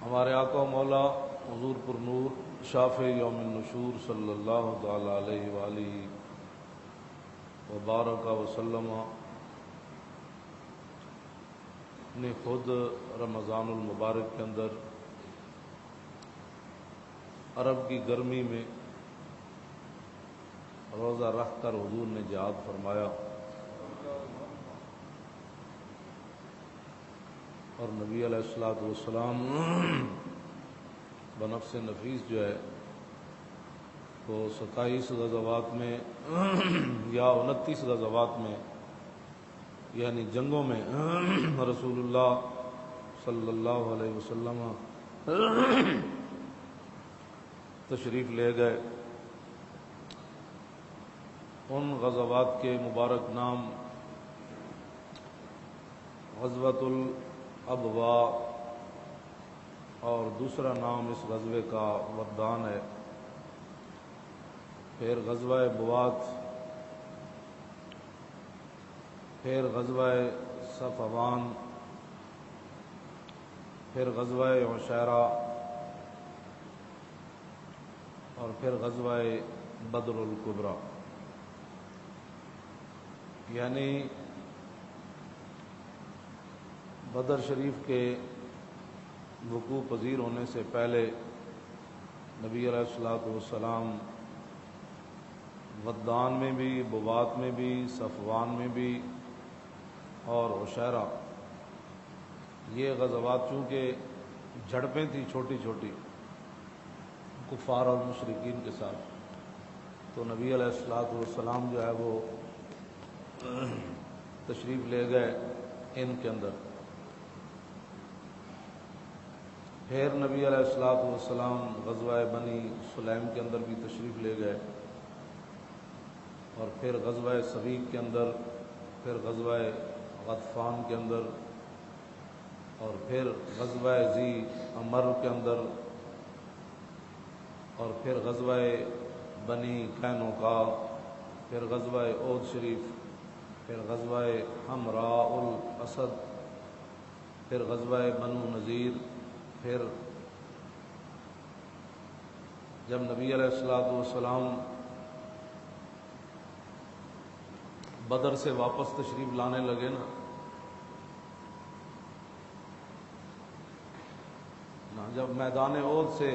ہمارے آقا و مولا حضور پر نور شافع یوم النشور صلی اللہ تعالی علیہ وآلہ وبارک وسلم نے خود رمضان المبارک کے اندر عرب کی گرمی میں روزہ رکھ کر حضور نے جہاد فرمایا، اور نبی علیہ الصلوۃ والسلام بنفس نفیس جو ہے وہ 27 غزوات میں یا 29 غزوات میں یعنی جنگوں میں رسول اللہ صلی اللہ علیہ وسلم تشریف لے گئے۔ ان غزوات کے مبارک نام غزوۃ الابواء اور دوسرا نام اس غزوے کا ودان ہے، پھر غزوہ بوات، پھر غزوہ صفوان، پھر غزوہ عشیرہ اور پھر غزوہ بدر الکبریٰ۔ یعنی بدر شریف کے وقوع پذیر ہونے سے پہلے نبی علیہ الصلوۃ والسلام ودان میں بھی، بوات میں بھی، صفوان میں بھی اور عشیرہ، یہ غزوات چونکہ جھڑپیں تھیں چھوٹی چھوٹی کفار اور مشرکین کے ساتھ، تو نبی علیہ الصلوۃ والسلام جو ہے وہ تشریف لے گئے ان کے اندر۔ پھر نبی علیہ الصلوۃ والسلام غزوہ بنی سلیم کے اندر بھی تشریف لے گئے، اور پھر غزوہ سویق کے اندر، پھر غزوہ غطفان کے اندر، اور پھر غزوہ ذی امر کے اندر، اور پھر غزوہ بنی قینقاع، پھر غزوہ احد شریف، پھر غزوہ حمراء الاسد، پھر غزوہ بنو نذیر۔ پھر جب نبی علیہ الصلوۃ والسلام بدر سے واپس تشریف لانے لگے نا، جب میدان احد سے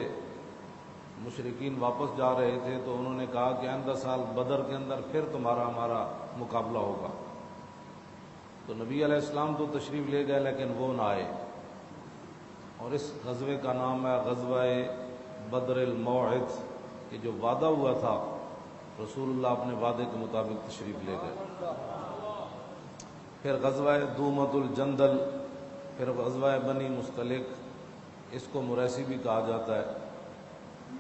مشرکین واپس جا رہے تھے تو انہوں نے کہا کہ آئندہ سال بدر کے اندر پھر تمہارا ہمارا مقابلہ ہوگا۔ تو نبی علیہ السلام تو تشریف لے گئے لیکن وہ نہ آئے، اور اس غزوے کا نام ہے غزوہ بدر الموعد، کہ جو وعدہ ہوا تھا رسول اللہ اپنے وعدے کے مطابق تشریف لے گئے۔ پھر غزوہ دومۃ الجندل، پھر غزوہ بنی مستلق، اس کو مریسی بھی کہا جاتا ہے،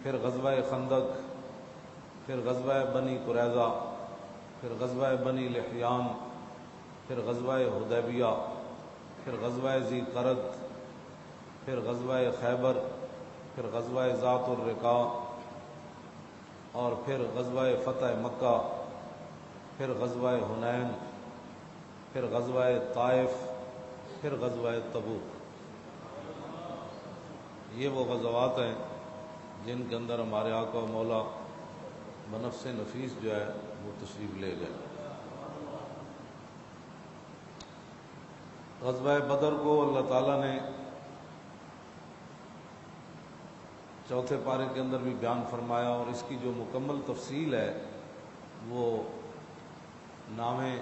پھر غزوہ خندق، پھر غزوہ بنی قریظہ، پھر غزوہ بنی لحیان، پھر غزوہ حدیبیہ، پھر غزوہ ذی قرد، پھر غزوہ خیبر، پھر غزوہ ذات الرقاع، اور پھر غزوہ فتح مکہ، پھر غزوہ حنین، پھر غزوہ طائف، پھر غزوہ تبوک۔ یہ وہ غزوات ہیں جن کے اندر ہمارے آقا و مولا بنفس نفیس جو ہے وہ تشریف لے گئے۔ غزوہ بدر کو اللہ تعالیٰ نے چوتھے پارے کے اندر بھی بیان فرمایا، اور اس کی جو مکمل تفصیل ہے وہ 9ویں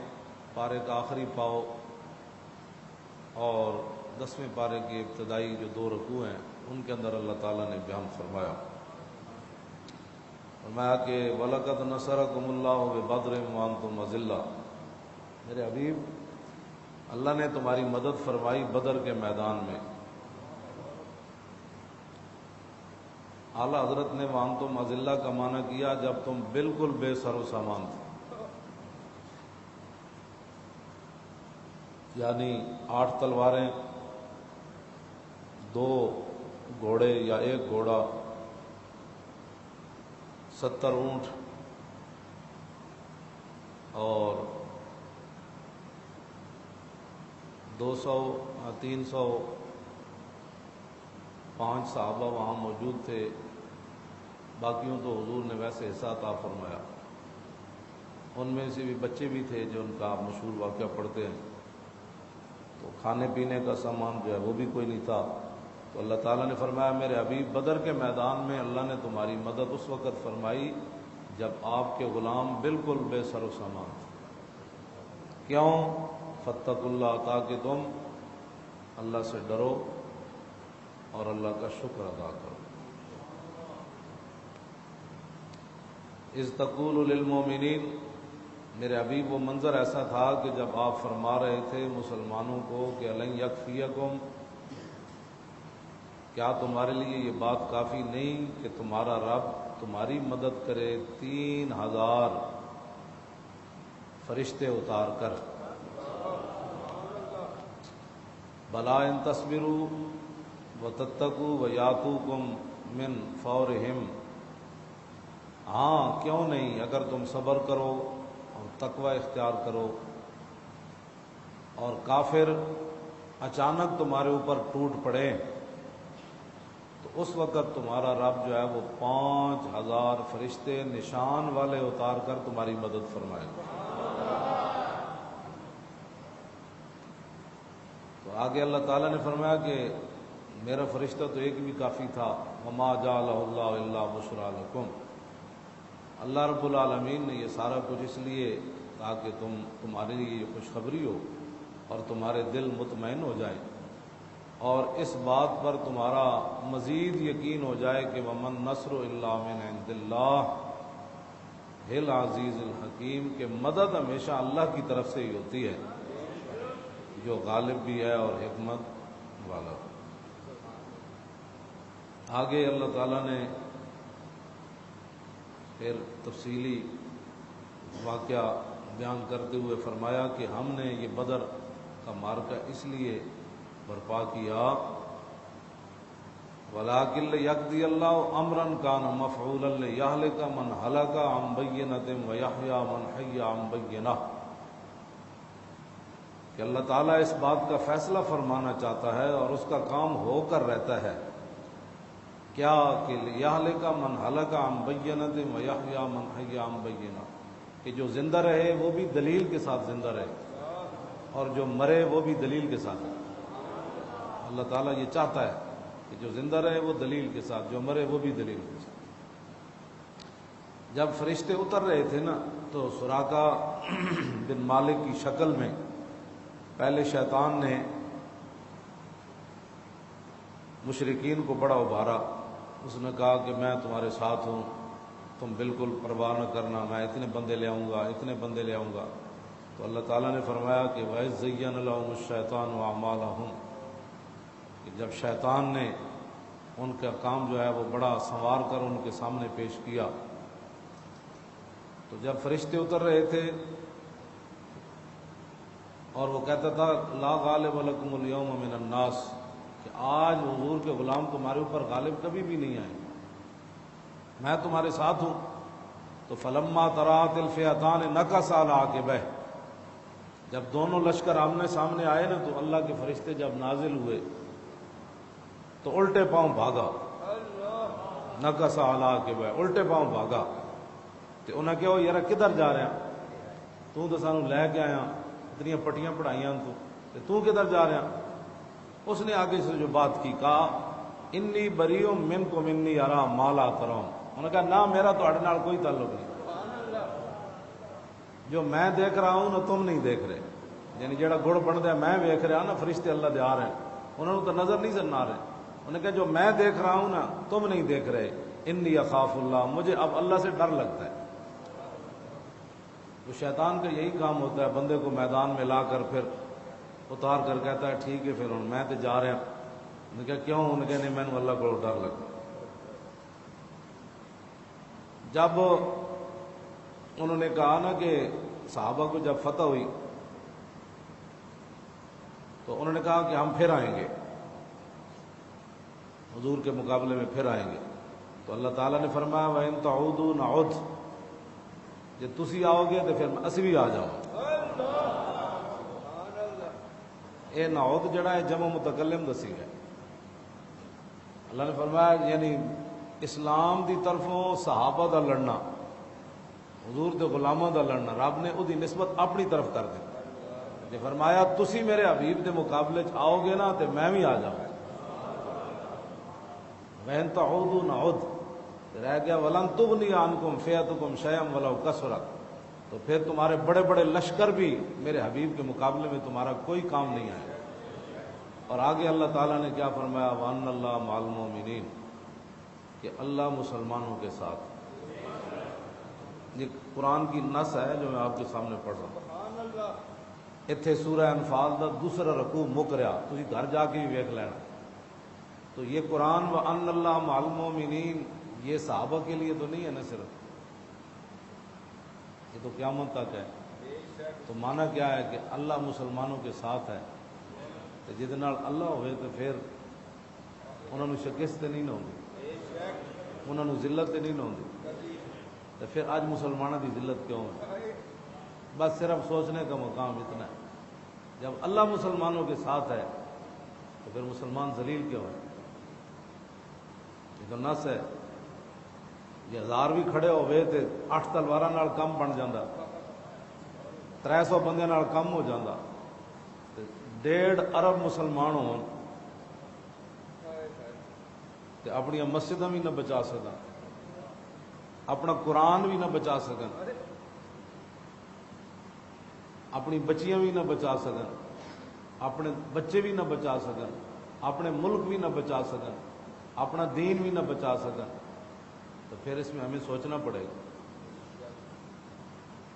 پارے کا آخری پاؤ اور 10ویں پارے کی ابتدائی جو 2 رکوع ہیں ان کے اندر اللہ تعالیٰ نے بیان فرمایا۔ فرمایا کہ وَلَقَدْ نَصَرَكُمُ اللَّهُ بِبَدْرٍ وَأَنْتُمْ أَذِلَّةٌ، میرے حبیب اللہ نے تمہاری مدد فرمائی بدر کے میدان میں۔ اعلیٰ حضرت نے وَأَنْتُمْ أَذِلَّةٌ کا معنی کیا جب تم بالکل بے سر و سامان تھے، یعنی 8 تلواریں، 2 گھوڑے یا 1 گھوڑا، 70 اونٹ اور 200 300 5 صحابہ وہاں موجود تھے، باقیوں تو حضور نے ویسے حصہ عطا فرمایا۔ ان میں سے بھی بچے بھی تھے جو ان کا آپ مشہور واقعہ پڑھتے ہیں، تو کھانے پینے کا سامان جو ہے وہ بھی کوئی نہیں تھا۔ تو اللہ تعالیٰ نے فرمایا میرے حبیب بدر کے میدان میں اللہ نے تمہاری مدد اس وقت فرمائی جب آپ کے غلام بالکل بے سر و سامان تھے۔ کیوں؟ فاتقوا اللہ، تاکہ تم اللہ سے ڈرو اور اللہ کا شکر ادا کرو۔ اذ تقول للمؤمنین، میرے حبیب وہ منظر ایسا تھا کہ جب آپ فرما رہے تھے مسلمانوں کو کہ الن یکفیکم، کیا تمہارے لیے یہ بات کافی نہیں کہ تمہارا رب تمہاری مدد کرے 3000 فرشتے اتار کر؟ بلا ان تصبروا وتتقوا ویاتوکم من فورہم، ہاں کیوں نہیں، اگر تم صبر کرو اور تقوی اختیار کرو اور کافر اچانک تمہارے اوپر ٹوٹ پڑے تو اس وقت تمہارا رب جو ہے وہ 5000 فرشتے نشان والے اتار کر تمہاری مدد فرمائے گا۔ تو آگے اللہ تعالیٰ نے فرمایا کہ میرا فرشتہ تو ایک بھی کافی تھا، وما جعلہ اللہ الا بشریٰ لکم، اللہ رب العالمین نے یہ سارا کچھ اس لیے تاکہ تمہارے لیے یہ خوشخبری ہو اور تمہارے دل مطمئن ہو جائیں اور اس بات پر تمہارا مزید یقین ہو جائے کہ ومن نصر الا من عند اللہ العزیز الحکیم، کہ مدد ہمیشہ اللہ کی طرف سے ہی ہوتی ہے جو غالب بھی ہے اور حکمت والا۔ آگے اللہ تعالیٰ نے پھر تفصیلی واقعہ بیان کرتے ہوئے فرمایا کہ ہم نے یہ بدر کا معرکہ اس لیے برپا کیا وَلَٰكِن لِيَقْضِيَ اللَّهُ أَمْرًا كَانَ مَفْعُولًا لِيَهْلِكَ مَنْ هَلَكَ عَن بَيِّنَةٍ وَيَحْيَىٰ مَنْ حَيَّ عَن بَيِّنَةٍ، کہ اللہ تعالیٰ اس بات کا فیصلہ فرمانا چاہتا ہے اور اس کا کام ہو کر رہتا ہے، کیا کہ لِيَهْلِكَ مَنْ هَلَكَ عَن بَيِّنَةٍ وَيَحْيَىٰ مَنْ حَيَّ عَن بَيِّنَةٍ، کہ جو زندہ رہے وہ بھی دلیل کے ساتھ زندہ رہے اور جو مرے وہ بھی دلیل کے ساتھ۔ اللہ تعالیٰ یہ چاہتا ہے کہ جو زندہ رہے وہ دلیل کے ساتھ، جو مرے وہ بھی دلیل کے ساتھ۔ جب فرشتے اتر رہے تھے نا تو سراقہ بن مالک کی شکل میں پہلے شیطان نے مشرکین کو بڑا ابھارا، اس نے کہا کہ میں تمہارے ساتھ ہوں، تم بالکل پرواہ نہ کرنا، میں اتنے بندے لے آؤں گا، اتنے بندے لے آؤں گا۔ تو اللہ تعالیٰ نے فرمایا کہ وَإِذْ زَيَّنَ لَهُمُ الشَّيْطَانُ أَعْمَالَهُمْ، کہ جب شیطان نے ان کا کام جو ہے وہ بڑا سنوار کر ان کے سامنے پیش کیا، تو جب فرشتے اتر رہے تھے اور وہ کہتا تھا لا غالب لکم اليوم من الناس، کہ آج حضور کے غلام تمہارے اوپر غالب کبھی بھی نہیں آئے، میں تمہارے ساتھ ہوں۔ تو فلما تراءت الفئتان نکص علی عقبیہ، جب دونوں لشکر آمنے سامنے آئے نا تو اللہ کے فرشتے جب نازل ہوئے تو الٹے پاؤں بھاگا، نکص علی عقبیہ، الٹے پاؤں بھاگا۔ تو انہیں کہو یار کدھر جا رہے ہیں، تو سانو لے کے آیا، اتنی پٹیاں پڑھائیاں تو کدھر جا رہے ہیں؟ اس نے آگے سے جو بات کی، کہا انی بریء منکم انی ارا ما لا ترون، انہوں نے کہا نہ میرا تو اڑ نال کوئی تعلق نہیں، جو میں دیکھ رہا ہوں نا تم نہیں دیکھ رہے، یعنی جڑا گڑ بنتا ہے میں دیکھ رہا نا، فرشتے اللہ دے آ رہے ہیں، انہوں نے تو نظر نہیں سن آ رہے، انہوں نے کہا جو میں دیکھ رہا ہوں نا تم نہیں دیکھ رہے، انی اخاف اللہ، مجھے اب اللہ سے ڈر لگتا ہے۔ تو شیطان کا یہی کام ہوتا ہے، بندے کو میدان میں لا کر پھر اتار کر کہتا ہے ٹھیک ہے پھر میں تو جا رہا ہوں، انہوں نے کہا کیوں؟ انہوں نے کہا نہیں میں اللہ کو ڈر لگتا۔ جب انہوں نے کہا نا کہ صحابہ کو جب فتح ہوئی تو انہوں نے کہا کہ ہم پھر آئیں گے، حضور کے مقابلے میں پھر آئیں گے، تو اللہ تعالیٰ نے فرمایا وَإِن تَعُودُوا نَعُدْ، جب تسی آؤ گے تو پھر اسی بھی آ جاؤ۔ اے نعود جڑا ہے جمع متکلم دسی ہے، اللہ نے فرمایا یعنی اسلام دی طرفوں صحابہ دا لڑنا، حضور دے غلاموں دا لڑنا رب نے اودی نسبت اپنی طرف کر دی تے فرمایا تسی میرے حبیب دے مقابلے چ آؤ گے نا تے میں بھی آ جاؤں، وَإِن تَعُودُوا نَعُدْ رہ گیا وَلَن تُغْنِيَ عَنْكُمْ فِئَتُكُمْ شَيْئًا وَلَوْ كَثُرَتْ، تو پھر تمہارے بڑے بڑے لشکر بھی میرے حبیب کے مقابلے میں تمہارا کوئی کام نہیں آئے۔ اور آگے اللہ تعالیٰ نے کیا فرمایا، وَأَنَّ اللَّهَ مَعَ الْمُؤْمِنِينَ، کہ اللہ مسلمانوں کے ساتھ۔ یہ قرآن کی نص ہے جو میں آپ کے سامنے پڑھ رہا ہوں۔ اتنے سورہ انفال دا دوسرا رکوع مک رہا، تسی گھر جا کے بھی ویکھ لینا۔ تو یہ قرآن وَأَنَّ اللَّهَ مَعَ الْمُؤْمِنِينَ یہ صحابہ کے لیے تو نہیں ہے نا صرف، یہ تو قیامت تک ہے۔ تو معنی کیا ہے کہ اللہ مسلمانوں کے ساتھ ہے، تو جہدے نال اللہ ہوئے تو پھر انہوں نے شکست نہیں نہ ہوندی، انہوں نے ذلت نہیں نہ ہوندی، تو پھر آج مسلمانوں کی ذلت کیوں ہے؟ بس صرف سوچنے کا مقام اتنا ہے، جب اللہ مسلمانوں کے ساتھ ہے تو پھر مسلمان ذلیل کیوں ہے؟ یہ تو نس ہے، یہ 1000 بھی کھڑے ہوئے تو 8 تلواراں نال کم بن جاندہ، 300 بندیاں نال کم ہو جاندہ، 1.5 ارب مسلمان ہون تے اپنی مسجداں بھی نہ بچا سکن، اپنا قرآن بھی نہ بچا سکن، اپنی بچیاں بھی نہ بچا سکن، اپنے بچے بھی نہ بچا سکن، اپنے ملک بھی نہ بچا سکن، اپنا دین بھی نہ بچا سکن، تو پھر اس میں ہمیں سوچنا پڑے گا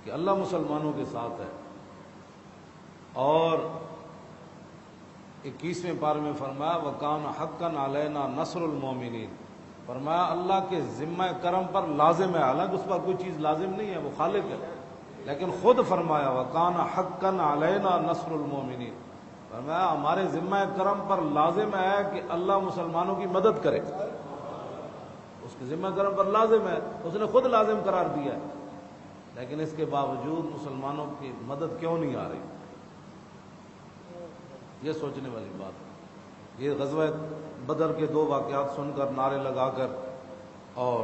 کہ اللہ مسلمانوں کے ساتھ ہے۔ اور 21ویں پارے میں فرمایا وَكَانَ حَقًّا عَلَيْنَا نَصْرُ الْمُؤْمِنِينَ، فرمایا اللہ کے ذمہ کرم پر لازم ہے، حالانکہ اس پر کوئی چیز لازم نہیں ہے، وہ خالق ہے، لیکن خود فرمایا وَكَانَ حَقًّا عَلَيْنَا نَصْرُ الْمُؤْمِنِينَ، فرمایا ہمارے ذمہ کرم پر لازم ہے کہ اللہ مسلمانوں کی مدد کرے، اس کے ذمہ کرم پر لازم ہے، اس نے خود لازم قرار دیا ہے، لیکن اس کے باوجود مسلمانوں کی مدد کیوں نہیں آ رہی؟ یہ سوچنے والی بات ہے۔ یہ غزوہ بدر کے 2 واقعات سن کر نعرے لگا کر اور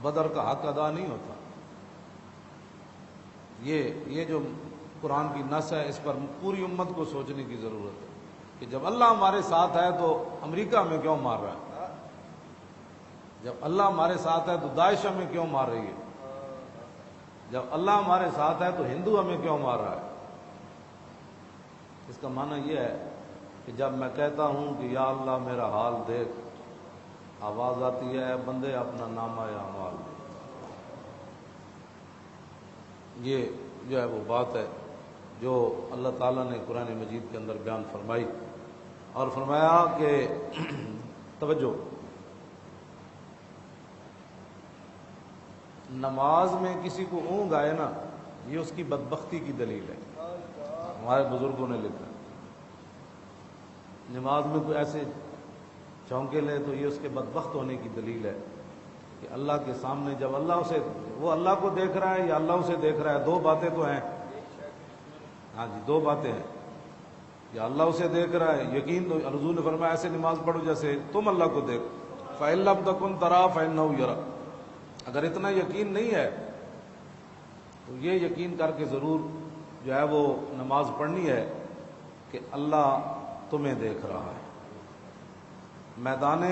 بدر کا حق ادا نہیں ہوتا۔ یہ جو قرآن کی نص ہے اس پر پوری امت کو سوچنے کی ضرورت ہے کہ جب اللہ ہمارے ساتھ ہے تو امریکہ ہمیں کیوں مار رہا ہے؟ جب اللہ ہمارے ساتھ ہے تو داعش ہمیں کیوں مار رہی ہے؟ جب اللہ ہمارے ساتھ ہے تو ہندو ہمیں کیوں مار رہا ہے؟ اس کا معنی یہ ہے کہ جب میں کہتا ہوں کہ یا اللہ میرا حال دیکھ، آواز آتی ہے بندے اپنا نامہ اعمال دے۔ یہ جو ہے وہ بات ہے جو اللہ تعالیٰ نے قرآن مجید کے اندر بیان فرمائی، اور فرمایا کہ توجہ، نماز میں کسی کو اونگ آئے نا یہ اس کی بدبختی کی دلیل ہے، ہمارے بزرگوں نے لکھا۔ نماز میں کوئی ایسے چونکے لے تو یہ اس کے بدبخت ہونے کی دلیل ہے کہ اللہ کے سامنے جب وہ اللہ کو دیکھ رہا ہے یا اللہ اسے دیکھ رہا ہے، 2 باتیں تو ہیں، ہاں جی 2 باتیں ہیں، یا اللہ اسے دیکھ رہا ہے، یقین تو حضور نے فرمایا ایسے نماز پڑھو جیسے تم اللہ کو دیکھ، فَإِن لَّمْ تَكُن تَرَاهُ فَإِنَّهُ يَرَاكَ، اگر اتنا یقین نہیں ہے تو یہ یقین کر کے ضرور جو ہے وہ نماز پڑھنی ہے کہ اللہ تمہیں دیکھ رہا ہے۔ میدان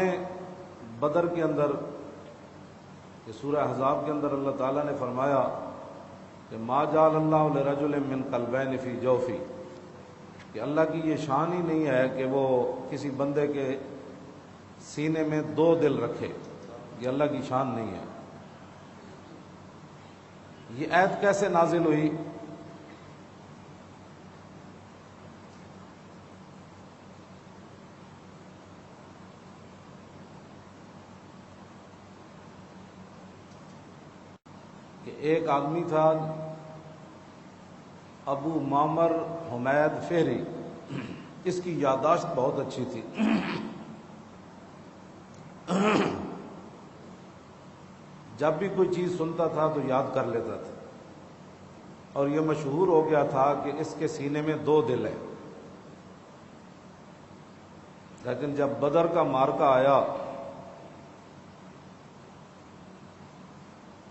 بدر کے اندر کہ سورہ احزاب کے اندر اللہ تعالیٰ نے فرمایا کہ ما جعل اللہ لرجل من قلبین فی جوفی، کہ اللہ کی یہ شان ہی نہیں ہے کہ وہ کسی بندے کے سینے میں 2 دل رکھے، یہ اللہ کی شان نہیں ہے۔ یہ آیت کیسے نازل ہوئی؟ کہ ایک آدمی تھا ابو معمر حمید فہری، اس کی یادداشت بہت اچھی تھی، جب بھی کوئی چیز سنتا تھا تو یاد کر لیتا تھا، اور یہ مشہور ہو گیا تھا کہ اس کے سینے میں 2 دل ہیں۔ لیکن جب بدر کا مارکا آیا،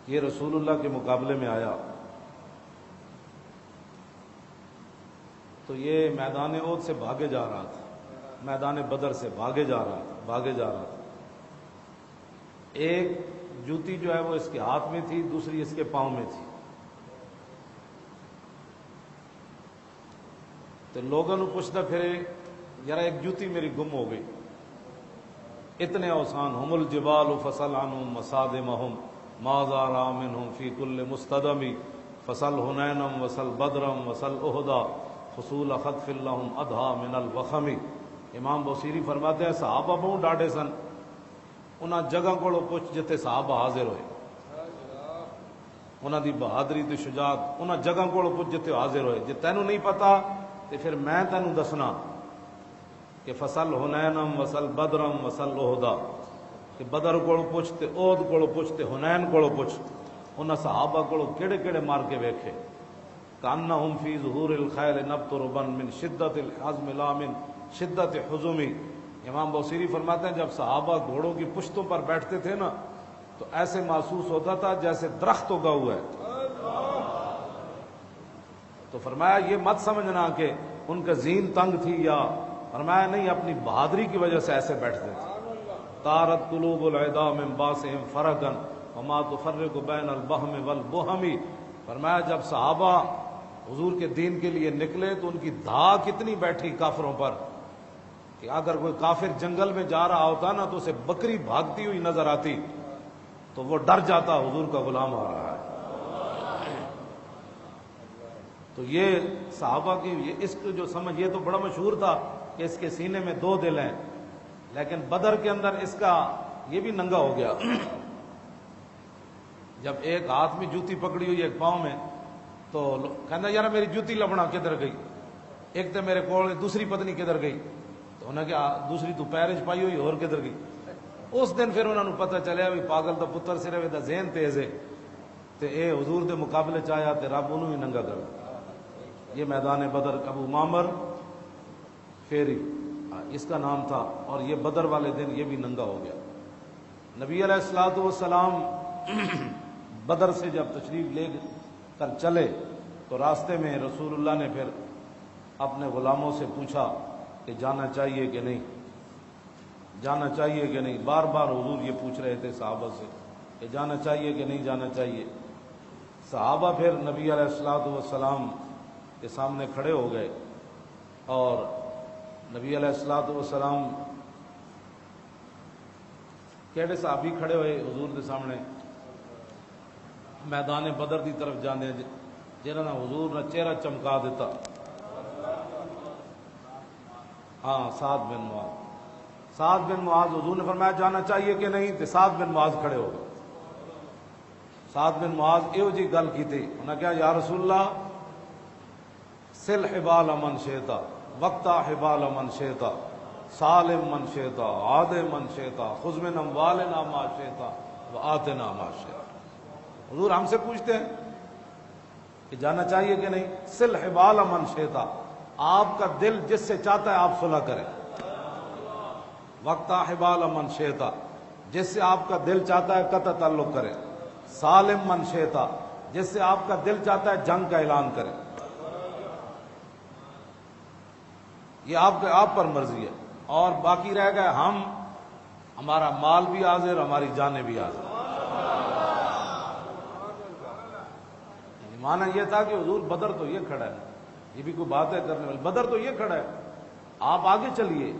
یہ رسول اللہ کے مقابلے میں آیا، تو یہ میدان احد سے بھاگے جا رہا تھا، میدان بدر سے بھاگے جا رہا تھا۔ ایک جوتی جو ہے وہ اس کے ہاتھ میں تھی، دوسری اس کے پاؤں میں تھی۔ تو لوگوں نے پوچھتا پھرے، یار ایک جوتی میری گم ہو گئی، اتنے اوسان ہم الجبال فصل عنہم مسادمہم ما زارا منہم فی کل مستدمی فصل حنینم وصل بدرم وصل احدا فصول خطف لہم ادھا من الوخمی۔ امام بوسیری فرماتے ہیں صحابہ بہت ڈاڈے سن، انہاں جگہ کو پوچھ جتے صحابہ حاضر ہوئے، انہاں دی بہادری تے شجاعت انہاں جگہ کو پوچھ جتے حاضر ہوئے۔ جے تینوں نہیں پتا تے پھر میں تینوں دسنا کہ فصل حنینم وصل بدرم وصل احدا، کہ بدر کو پوچھ تے احد کو پوچھ تے حنین کو پوچھ، انہاں صحابہ کو کیڑے کیڑے مار کے ویکھے، کانہم فی ظہور الخیل نبتربا من شدت الحزم لا من شدت حزمی۔ امام بوسیری فرماتے ہیں جب صحابہ گھوڑوں کی پشتوں پر بیٹھتے تھے نا تو ایسے محسوس ہوتا تھا جیسے درخت اگا ہوا ہے۔ تو فرمایا یہ مت سمجھنا کہ ان کا ذہن تنگ تھی، یا فرمایا نہیں، اپنی بہادری کی وجہ سے ایسے بیٹھتے تھے۔ طارت قلوب العدا من باسہم فرقا وما تفرق بین البہم والبہم۔ فرمایا جب صحابہ حضور کے دین کے لیے نکلے تو ان کی دھا کتنی بیٹھی کافروں پر کہ اگر کوئی کافر جنگل میں جا رہا ہوتا نا تو اسے بکری بھاگتی ہوئی نظر آتی تو وہ ڈر جاتا حضور کا غلام آ رہا ہے۔ تو یہ صحابہ کی اس کو جو سمجھ، یہ تو بڑا مشہور تھا کہ اس کے سینے میں دو دل ہیں، لیکن بدر کے اندر اس کا یہ بھی ننگا ہو گیا۔ جب ایک ہاتھ میں جوتی پکڑی ہوئی ایک پاؤں میں، تو کہنا یار میری جوتی لبنا کدھر گئی، ایک تو میرے کول دوسری پتنی کدھر گئی، تو انہیں کہا دوسری تو پیرج پائی ہوئی اور کدھر گئی۔ اس دن پھر انہوں نے پتہ چلیا بھی پاگل دا پتر صرف دا ذہن تیز ہے، تے اے حضور دے مقابلے چاہیا تے رب انہوں ہی ننگا کر۔ یہ میدان بدر، ابو معمر فیری اس کا نام تھا، اور یہ بدر والے دن یہ بھی ننگا ہو گیا۔ نبی علیہ الصلوۃ والسلام بدر سے جب تشریف لے کر چلے تو راستے میں رسول اللہ نے پھر اپنے غلاموں سے پوچھا کہ جانا چاہیے کہ نہیں، جانا چاہیے کہ نہیں۔ بار بار حضور یہ پوچھ رہے تھے صحابہ سے کہ جانا چاہیے کہ نہیں جانا چاہیے۔ صحابہ پھر نبی علیہ الصلوۃ والسلام کے سامنے کھڑے ہو گئے، اور نبی علیہ الصلوۃ والسلام کیڑے صحابی کھڑے ہوئے حضور کے سامنے میدان بدر دی طرف جانے، جنہوں نے حضور نے چہرہ چمکا دیتا۔ ہاں، سعد بن معاذ، سعد بن معاذ، حضور نے فرمایا جانا چاہیے کہ نہیں، تو سعد بن معاذ کھڑے ہو گئے۔ سعد بن معاذ ایو جی گل کی تھی، انہوں نے کہا یا رسول اللہ سل حبال من شیتا وقتا حبال من شیتا سالم من شیتا عاد من شیتا خذ من اموالنا ما شیتا وآتنا ما شیتا۔ حضور ہم سے پوچھتے ہیں کہ جانا چاہیے کہ نہیں، سل حبال من شیتا، آپ کا دل جس سے چاہتا ہے آپ صلح کریں، وقتا حبال من شیتا، جس سے آپ کا دل چاہتا ہے قطع تعلق کریں، سالم من شیتا، جس سے آپ کا دل چاہتا ہے جنگ کا اعلان کریں۔ یہ آپ پر مرضی ہے، اور باقی رہ گئے ہم، ہمارا مال بھی حاضر، ہماری جانیں بھی حاضر۔ مانا یہ تھا کہ حضور بدر تو یہ کھڑا ہے، یہ بھی کوئی بات ہے کرنے والی، بدر تو یہ کھڑا ہے، آپ آگے چلیے،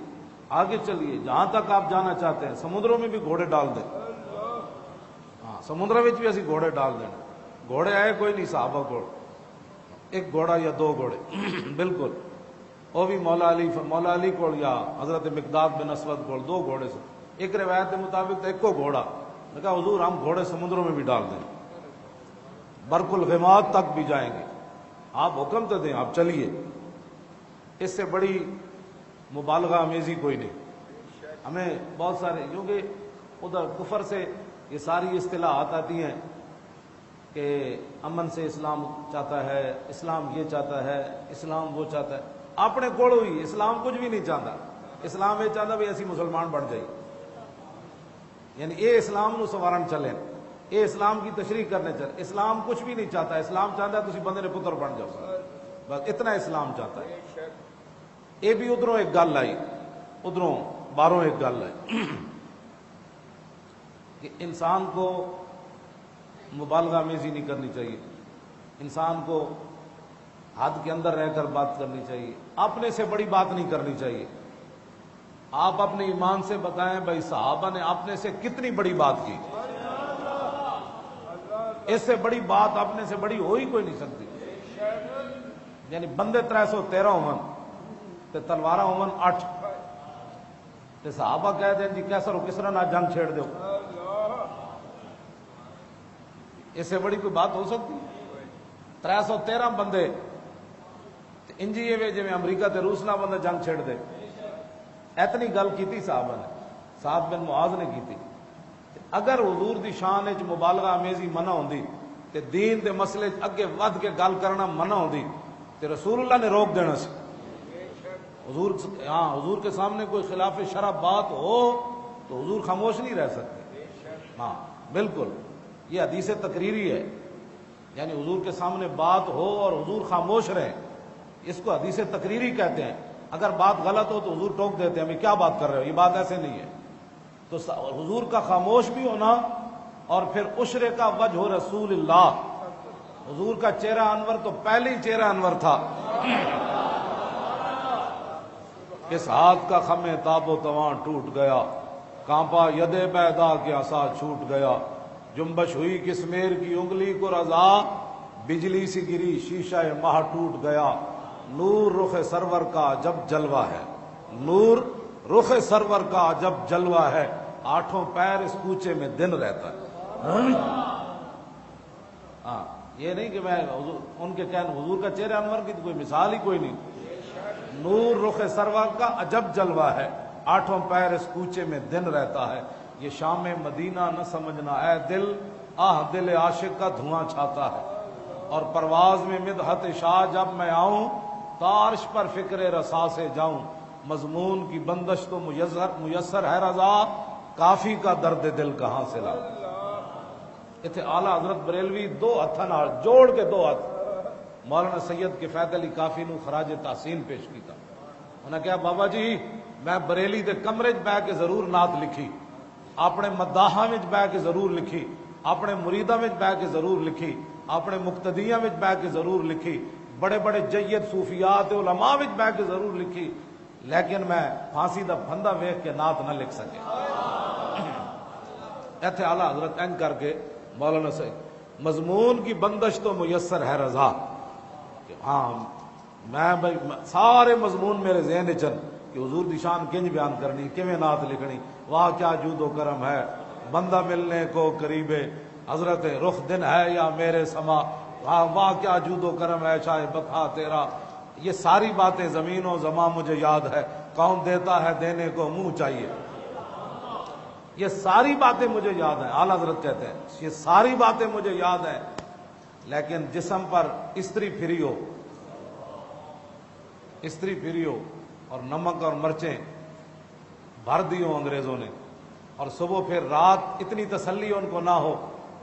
آگے چلیے جہاں تک آپ جانا چاہتے ہیں، سمندروں میں بھی گھوڑے ڈال دیں، ہاں سمندر میں بھی اسی گھوڑے ڈال دیں۔ گھوڑے آئے کوئی نہیں صحابہ کو، ایک گھوڑا یا دو گھوڑے بالکل، وہ بھی مولا علی کو یا حضرت مقداد بن اسود کو دو گھوڑے سے، ایک روایت کے مطابق ایک کو گھوڑا، میں کہا حضور ہم گھوڑے سمندروں میں بھی ڈال دیں، برق الغماد تک بھی جائیں گے، آپ حکم تو دیں، آپ چلیے۔ اس سے بڑی مبالغہ امیزی کوئی نہیں۔ ہمیں بہت سارے، کیونکہ ادھر کفر سے یہ ساری اصطلاحات آتی ہیں کہ امن سے اسلام چاہتا ہے، اسلام یہ چاہتا ہے، اسلام وہ چاہتا ہے، اپنے کوڑ ہوئی اسلام کچھ بھی نہیں چاہتا، اسلام یہ چاہتا بھی ایسی مسلمان بن جائے، یعنی اے اسلام نو سوارن چلیں، اے اسلام کی تشریح کرنے چلے۔ اسلام کچھ بھی نہیں چاہتا، اسلام چاہتا ہے تسی بندے نے پتر بن جاؤ، بس اتنا اسلام چاہتا ہے۔ یہ بھی ادھروں ایک گل آئی، ادھروں باہروں ایک گل آئی کہ انسان کو مبالغہ میزی نہیں کرنی چاہیے، انسان کو حد کے اندر رہ کر بات کرنی چاہیے، اپنے سے بڑی بات نہیں کرنی چاہیے۔ آپ اپنے ایمان سے بتائیں بھائی صحابہ نے اپنے سے کتنی بڑی بات کی، اس سے بڑی بات اپنے سے بڑی ہو ہی کوئی نہیں سکتی۔ یعنی بندے 313 ہومن تے تلوارا ہومن 8 تے صحابہ کہہ دیں جی کیسر ہو کسرا نہ جنگ چھیڑ دو، اس سے بڑی کوئی بات ہو سکتی؟ 313 بندے انجی جی میں امریکہ تے روس نہ بندہ جنگ چھیڑ دے، اتنی گل کیتی صحابہ نے، سعد بن معاذ نے کیتی۔ اگر حضور دی شان وچ مبالغہ امیزی منع ہوندی تے دین دے مسئلے اگے ود کے گل کرنا منع ہوندی تے رسول اللہ نے روک دینا سی۔ حضور کے سامنے کوئی خلاف شرع بات ہو تو حضور خاموش نہیں رہ سکتے۔ ہاں بالکل، یہ حدیث تقریری ہے، یعنی حضور کے سامنے بات ہو اور حضور خاموش رہے، اس کو حدیث تقریری کہتے ہیں۔ اگر بات غلط ہو تو حضور ٹوک دیتے ہیں ہمیں کیا بات کر رہے ہو، یہ بات ایسے نہیں ہے۔ تو حضور کا خاموش بھی ہونا، اور پھر عشرے کا وجہ رسول اللہ، حضور کا چہرہ انور تو پہلے ہی چہرہ انور تھا۔ اس ہاتھ کا خم تاب و تواں ٹوٹ گیا، کانپا ید بیدا کے عصا چھوٹ گیا، جنبش ہوئی کسمیر کی انگلی کو رضا، بجلی سی گری شیشہ ماہ ٹوٹ گیا، نور رخ سرور کا جب جلوہ ہے، نور رخ سرور کا جب جلوہ ہے، آٹھوں پیر اس کوچے میں دن رہتا ہے۔ ہاں یہ نہیں کہ میں ان کے کہنے حضور کا چہرہ انور کی تو کوئی مثال ہی کوئی نہیں۔ نور رخ سرور کا عجب جلوہ ہے، آٹھوں پیر اس کوچے میں دن رہتا ہے، یہ شام مدینہ نہ سمجھنا اے دل، آہ دل عاشق کا دھواں چھاتا ہے، اور پرواز میں مدحت شاہ جب میں آؤں تارش پر فکر رسا سے جاؤں، مضمون کی بندش تو میسر ہے رضا، کافی کا درد دل کہاں سے لاؤں۔ اتنے اعلیٰ حضرت بریلوی دو ہاتھاں نال جوڑ کے دو ہاتھ مولانا سید کفایت علی کافی نو خراج تحسین پیش کیتا۔ انہوں نے کہا بابا جی میں بریلی دے کمرے چ بہ کے ضرور نعت لکھی، اپنے مداحاں وچ بہ کے ضرور لکھی، اپنے مریداں وچ بہ کے ضرور لکھی، اپنے مقتدیاں وچ بہ کے ضرور لکھی، بڑے بڑے جید صوفیات علماء وچ بہ کے ضرور لکھی، لیکن میں پھانسی دا پھندا ویکھ کے نعت نہ لکھ سکے۔ ایتھے اعلیٰ حضرت این کر کے مولانا سے مضمون کی بندش تو میسر ہے رضا، کہ ہاں میں بھائی سارے مضمون میرے ذہن چن کہ حضور دی شان کنج بیان کرنی، کیویں نعت لکھنی، واہ کیا جود و کرم ہے، بندہ ملنے کو قریب حضرت رخ دن ہے یا میرے سما، واہ کیا جود و کرم ہے شاہ بتا تیرا، یہ ساری باتیں زمین و زمان مجھے یاد ہے، کون دیتا ہے دینے کو منہ چاہیے، یہ ساری باتیں مجھے یاد ہیں۔ اعلیٰ حضرت کہتے ہیں یہ ساری باتیں مجھے یاد ہیں، لیکن جسم پر استری پھری ہو، استری پھری ہو اور نمک اور مرچیں بھر دی ہوں انگریزوں نے، اور صبح پھر رات اتنی تسلی ان کو نہ ہو،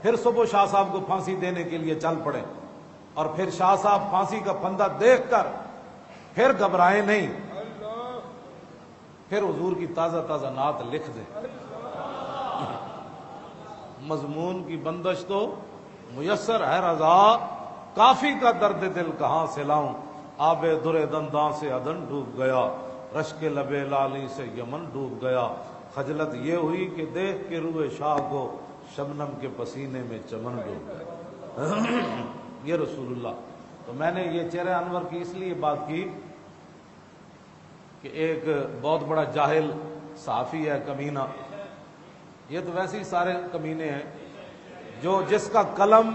پھر صبح شاہ صاحب کو پھانسی دینے کے لیے چل پڑے، اور پھر شاہ صاحب پھانسی کا پھندا دیکھ کر پھر گھبرائیں نہیں، پھر حضور کی تازہ تازہ نعت لکھ دیں۔ مضمون کی بندش تو میسر ہے رضا، کافی کا درد دل کہاں سے لاؤں، آب در دنداں سے عدن ڈوب گیا، رشک لب لالی سے یمن ڈوب گیا، خجلت یہ ہوئی کہ دیکھ کے روئے شاہ کو شبنم کے پسینے میں چمن ڈوب گیا۔ یہ رسول اللہ۔ تو میں نے یہ چہرہ انور کی اس لیے بات کی کہ ایک بہت بڑا جاہل صحافی ہے کمینہ، یہ تو ویسے ہی سارے کمینے ہیں، جو جس کا قلم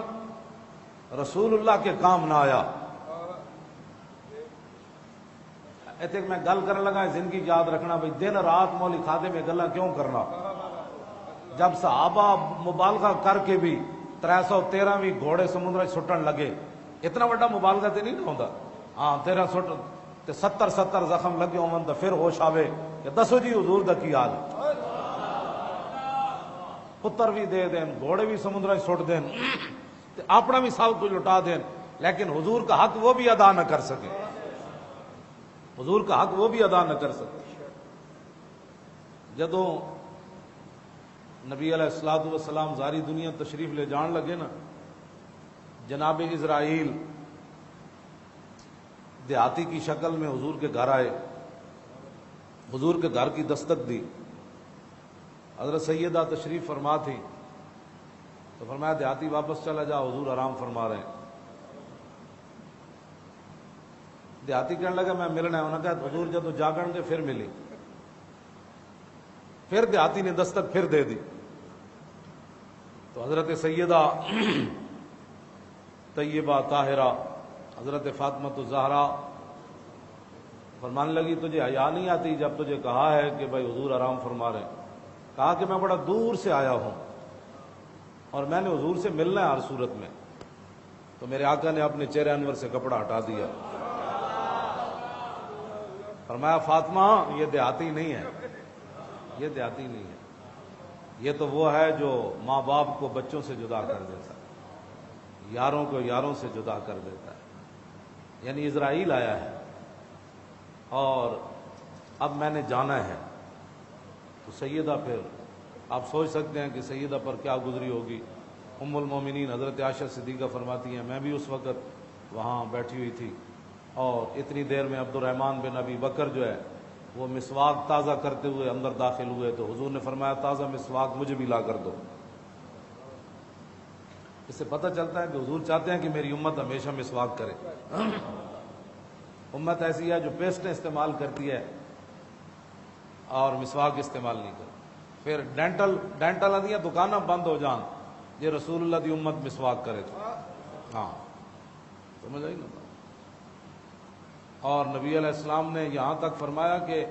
رسول اللہ کے کام نہ آیا۔ ایتھے میں گل کرنے لگا زندگی یاد رکھنا بھائی دن رات مولی کھادے میں گلا کیوں کرنا، جب صحابہ مبالغہ کر کے بھی 313 بھی گھوڑے سمندر سٹن لگے، اتنا بڑا مبالغہ تے نہیں نہ ہوندا، ہاں 13 سٹ کہ 70 زخم لگے ہون تو پھر ہوش آوے کہ دسو جی حضور دا کی حال، پتر بھی دے دین، گھوڑے بھی سمندر سٹ دین، اپنا بھی سب کچھ لٹا دین، لیکن حضور کا حق وہ بھی ادا نہ کر سکے، حضور کا حق وہ بھی ادا نہ کر سکے۔ جدوں نبی علیہ الصلوۃ والسلام ساری دنیا تشریف لے جان لگے نا، جناب اسرائیل دیہاتی کی شکل میں حضور کے گھر آئے، حضور کے گھر کی دستک دی، حضرت سیدہ تشریف فرما تھی تو فرمایا دیہاتی واپس چلا جا، حضور آرام فرما رہے ہیں۔ دیہاتی کہنے لگا میں ملنا ہے، انہوں نے کہا حضور جب جاگن گے پھر ملی، پھر دیہاتی نے دستک پھر دے دی تو حضرت سیدہ طیبہ طاہرہ حضرت فاطمہ الزہرا فرمانے لگی تجھے حیا نہیں آتی جب تجھے کہا ہے کہ بھائی حضور آرام فرما رہے ہیں؟ کہا کہ میں بڑا دور سے آیا ہوں اور میں نے حضور سے ملنا ہے ہر صورت میں، تو میرے آقا نے اپنے چہرے انور سے کپڑا ہٹا دیا، فرمایا فاطمہ یہ دیہاتی نہیں ہے، یہ دیہاتی نہیں ہے، یہ تو وہ ہے جو ماں باپ کو بچوں سے جدا کر دیتا ہے، یاروں کو یاروں سے جدا کر دیتا ہے۔ یعنی اسرائیل آیا ہے اور اب میں نے جانا ہے، تو سیدہ پھر آپ سوچ سکتے ہیں کہ سیدہ پر کیا گزری ہوگی۔ ام المومنین حضرت عائشہ صدیقہ فرماتی ہیں میں بھی اس وقت وہاں بیٹھی ہوئی تھی اور اتنی دیر میں عبد الرحمن بن ابی بکر جو ہے وہ مسواک تازہ کرتے ہوئے اندر داخل ہوئے تو حضور نے فرمایا تازہ مسواک مجھے بھی لا کر دو۔ اس سے پتہ چلتا ہے کہ حضور چاہتے ہیں کہ میری امت ہمیشہ مسواک کرے۔ امت ایسی ہے جو پیسٹیں استعمال کرتی ہے اور مسواک استعمال نہیں کرتی، پھر ڈینٹل آدیاں دکانیں بند ہو جان یہ رسول اللہ دی امت مسواک کرے تو ہاں سمجھ آئی نا۔ اور نبی علیہ السلام نے یہاں تک فرمایا کہ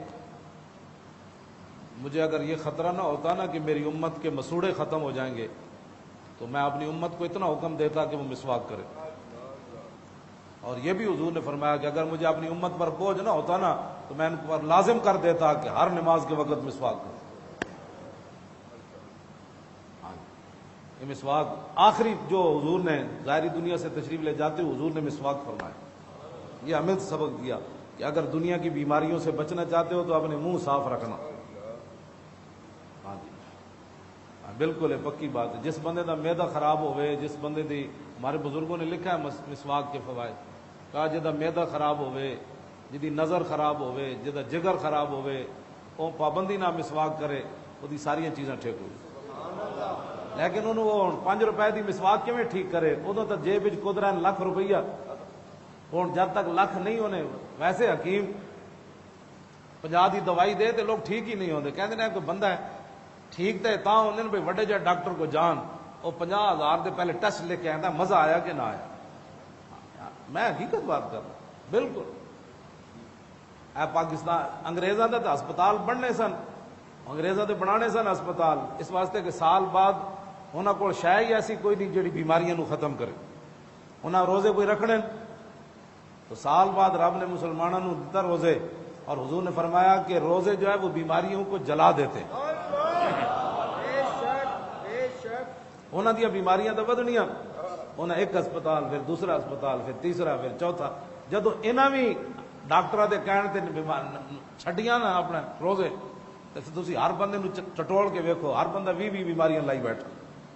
مجھے اگر یہ خطرہ نہ ہوتا نا کہ میری امت کے مسوڑے ختم ہو جائیں گے تو میں اپنی امت کو اتنا حکم دیتا کہ وہ مسواک کرے۔ اور یہ بھی حضور نے فرمایا کہ اگر مجھے اپنی امت پر بوجھ نہ ہوتا نا تو میں ان پر لازم کر دیتا کہ ہر نماز کے وقت مسواک کرے۔ یہ مسواک آخری جو حضور نے ظاہری دنیا سے تشریف لے جاتے ہوئے حضور نے مسواک فرمایا۔ یہ ہمیں سبق دیا کہ اگر دنیا کی بیماریوں سے بچنا چاہتے ہو تو اپنے منہ صاف رکھنا۔ ہاں جی بالکل ہے، پکی بات ہے۔ جس بندے دا میدا خراب ہوئے، جس بندے دی ہمارے بزرگوں نے لکھا ہے مسواک کے فوائد، کہا جدا میدا خراب ہوئے، جدی نظر خراب ہوئے، جدا جگر خراب ہوئے، وہ پابندی نہ مسواک کرے وہ دی ساری چیزاں ٹھیک ہوئی۔ لیکن انہوں وہ 5 روپے دی مسواک کیویں ٹھیک کرے؟ ادو تو جیب قدرت لاکھ روپیہ، ہوں جب تک لاکھ نہیں ہونے ویسے حکیم 50 دی دوائی دے تو لوگ ٹھیک ہی نہیں ہوتے، کہتے ہیں کوئی بندہ ہے ٹھیک تو تا ہوتے ہیں بھائی وڈے جہاں ڈاکٹر کو جان وہ 50,000 دے پہلے ٹیسٹ لے کے آتا مزہ آیا کہ نہ آیا۔ میں حقیقت بات کر رہا ہوں بالکل۔ اے پاکستان انگریزاں دے تو ہسپتال بننے سن، انگریزاں دے بنانے سن ہسپتال اس واسطے کہ سال بعد انہاں کو شے ہی ایسی کوئی نہیں جڑی بیماریاں نو ختم کرے، انہاں روزے کوئی رکھنے تو سال بعد رب نے مسلمانوں نو دتا روزے، اور حضور نے فرمایا کہ روزے جو ہے وہ بیماریوں کو جلا دیتے، انہاں دیا بیماریاں تو ودنیاں، انہاں ایک ہسپتال پھر دوسرا ہسپتال پھر تیسرا پھر چوتھا، جدو انہاں بھی ڈاکٹراں دے کہن تے چھڈیاں نا اپنے روزے تو تسی ہر بندے نو چٹوڑ کے ویکھو ہر بندہ 20 بیماریاں لائی بیٹھا،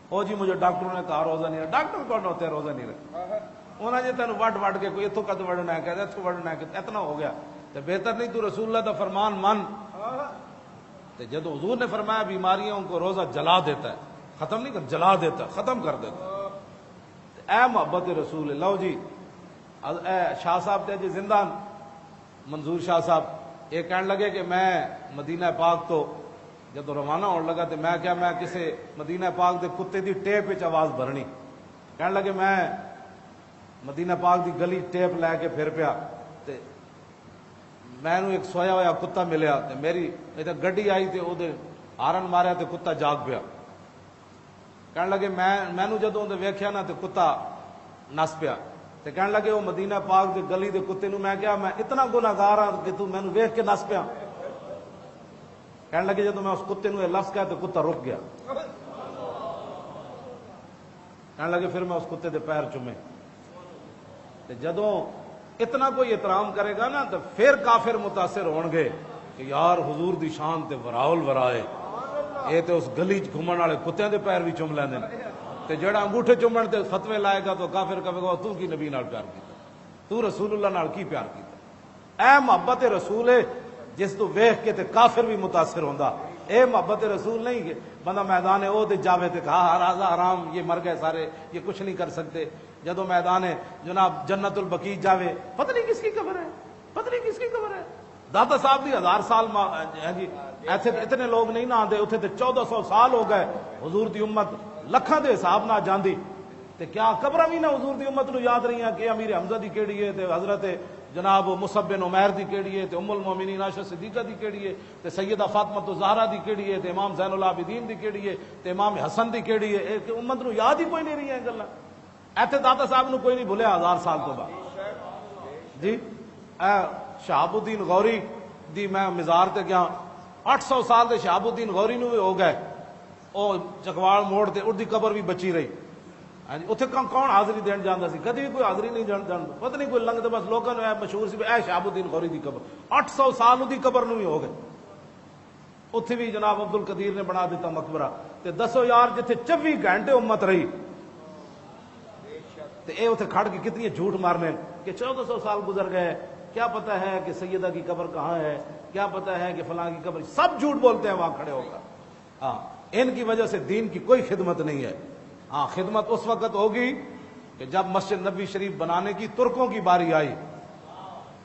او جی مجھے ڈاکٹروں نے کہا روزہ نہیں رکھا، ڈاکٹر کون ہوتے ہیں روزہ نہیں رکھا؟ انہاں جی تینوں وڈ کے کوئی اتوں کد وڑنا ہے کہ اتوں وڑنا ہے کہ اتنا ہو گیا تو بہتر نہیں تو رسول اللہ دا فرمان من۔ تو جدو حضور نے فرمایا بیماریوں کو روزہ جلا دیتا ہے، ختم نہیں کر جلا دیتا، ختم کر دیتا، اے محبت رسول اللہ جی۔ اے شاہ صاحب تے جی زندہ منظور شاہ صاحب یہ کہنے لگے کہ میں مدینہ پاک تو جدو روانہ ہونے لگا تو میں کیا میں کسی مدینہ پاک دے کتے دی ٹیپ وچ آواز بھرنی، کہنے لگے میں مدینہ پاک دی گلی ٹیپ لے کے پھر پیا تے میں نو ایک سویا ہوا کتا ملیا تے میری گڈی آئی تے او دے ہارن ماریا تے کتا جاگ پیا، کہنے لگے میں نو جدوں دے ویکھیا نا تے کتا نس پیا تے کہنے لگے وہ مدینہ پاک دے گلی دے کتے نو میں کیا میں اتنا گناہگار ہاں کہ تو مینوں ویکھ کے نس پیا. کہنے لگے جدوں میں اس کتے نو یہ لفظ کہا تو کتا رک گیا. کہنے لگے پھر میں اس کتے دے پیر چومے. تے جدوں اتنا کوئی احترام کرے گا نا تو پھر کافر متاثر ہون گے کہ یار حضور دی شان تے وراول ورائے یہ تے اس گلی چ گھومن والے کتےاں دے پیر بھی چوم لیندے نے. تے جڑا انگوٹھے چومن تے فتوے لائے گا تو کافر کہے گا تو کی نبی نال پیار کیتا, تو رسول اللہ نال کی پیار کیتا. اے محبت رسول ہے جس تو ویکھ کے تے کافر بھی متاثر ہوندا. اے محبت رسول نہیں کہ بندہ میدان او تے جاوے تے کہا راضا حرام یہ مر گئے سارے یہ کچھ نہیں کر سکتے. جدو میدان جناب جنت البقیع جاوے پتہ نہیں کس کی قبر ہے, پتہ نہیں کس کی قبر ہے. داتا صاحب دی 1000 سال جی ایتھے اتنے لوگ نہیں نہ آندے, اتنے تے 1400 سال ہو گئے. حضور دی امت لکھاں دے حساب نہ جاندی تے کیا قبراں بھی نہ حضور دی امت نو یاد رہی ہیں کہ امیر حمزہ دی کیڑی ہے تے حضرت جناب مصعب بن عمیر دی کیڑی ہے تے ام المومنین عائشہ صدیقہ دی کیڑی ہے تے سیدہ فاطمہ الزہرا دی کیڑی ہے تے امام زین العابدین دی کیڑی ہے تے امام حسن دی کیڑی ہے. کہ امت نو یاد ہی کوئی نہیں رہی ہیں گلاں. ایتھے داتا صاحب نو کوئی نہیں بھولیا 1000 سال تو بعد جی. شہاب الدین غوری دی میں مزار تے گیا 800 سال دے شہاب الدین غوری نو بھی ہو گئے. او چکوال موڑ تے اس دی قبر بھی بچی رہی. ہاں جی اتنے کون حاضری دین جاندا سی, کدی بھی کوئی حاضری نہیں جاندا. پتہ نہیں کوئی لنگتے بس لوگوں نے مشہور سی اے شہاب الدین غوری دی قبر 800 سال دی قبر نو بھی ہو گئے. اتنے بھی جناب عبد القدیر نے بنا دیتا مقبرہ. تے دسو یار جتھے 24 گھنٹے امت رہی تے اے اتنے کھڑ کے کتنی جھوٹ مارنے کہ 1400 سال گزر گئے, کیا پتہ ہے کہ سیدہ کی قبر کہاں ہے, کیا پتہ ہے کہ فلاں کی قبر. سب جھوٹ بولتے ہیں وہاں کھڑے ہو کر. ہاں ان کی وجہ سے دین کی کوئی خدمت نہیں ہے. ہاں خدمت اس وقت ہوگی کہ جب مسجد نبی شریف بنانے کی ترکوں کی باری آئی.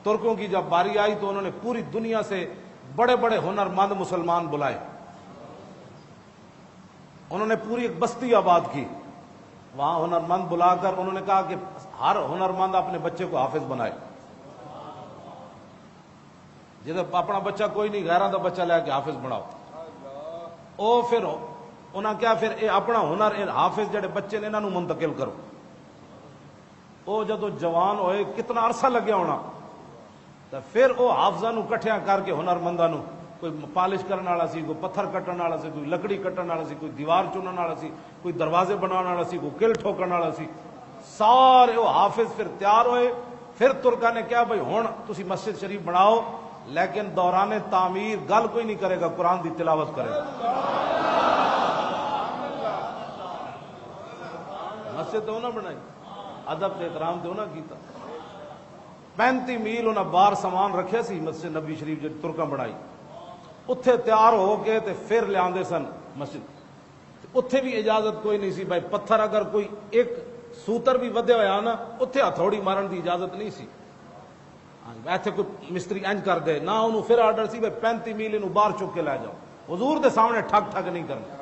ترکوں کی جب باری آئی تو انہوں نے پوری دنیا سے بڑے بڑے ہنرمند مسلمان بلائے. انہوں نے پوری ایک بستی آباد کی. وہاں ہنرمند بلا کر انہوں نے کہا کہ ہر ہنرمند اپنے بچے کو حافظ بنائے. جب اپنا بچہ کوئی نہیں غیراں دا بچہ لے کے حافظ بناؤ. او پھر انہاں کیا پھر اے اپنا ہنر اے حافظ جڑے بچے نے انہاں نو منتقل کرو. او جدو جوان ہوئے کتنا عرصہ لگیا ہونا تو پھر او حافظاں نو کٹھیاں کر کے ہنرمنداں نو کوئی پالش کرنے والا سی, کوئی پتھر کٹن والا سی, کوئی لکڑی کٹن والا سی, کوئی دیوار چنن والا سی, کوئی دروازے بنانے والا سی, کوئی کل ٹھوکن والا سی. سارے وہ حافظ پھر تیار ہوئے. پھر ترکا نے کیا بھائی ہن تسی مسجد شریف بناؤ لیکن دوران تعمیر گل کوئی نہیں کرے گا, قرآن دی تلاوت کرے گا. مسجد تو نہ بنائی, ادب تے احترام تو نہ کیتا. 35 میل انہاں بار سامان رکھے سی مسجد نبی شریف جب ترکاں بنائی. اتھے تیار ہو کے تے پھر لے آندے سن مسجد. اتھے بھی اجازت کوئی نہیں سی بھائی پتھر اگر کوئی ایک سوتر بھی ودے ہویا نا اتھے ہتھوڑی مارن دی اجازت نہیں سی. ایتھے کوئی مستری انج کر دے نہ انہوں پھر آرڈر سی بھائی 35 میل انہوں باہر چک کے لے جاؤ. حضور دے سامنے ٹھگ ٹھگ نہیں کرنا.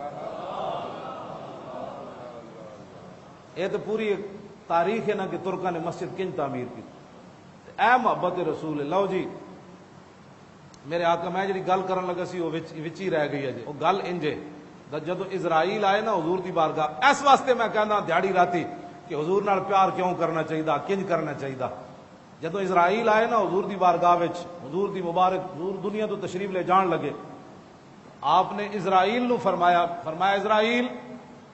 یہ تو پوری ایک تاریخ ہے نا کہ ترکاں نے مسجد کنج تعمیر کی. اے محبت رسول. لو جی میرے آقا میں جی گل کرن لگا سی وہ وچ ہی رہ گئی ہے جی. وہ گل انجے جدو اسرائیل آئے نا حضور دی بارگاہ اس واسطے میں کہنا دیہڑی راتی کہ حضور نال پیار کیوں کرنا چاہیے, کنج کرنا چاہیے. جدو اسرائیل آئے نا حضور دی بارگاہ وچ حضور دی مبارک حضور دنیا تو تشریف لے جان لگے. آپ نے اسرائیل نو فرمایا اسرائیل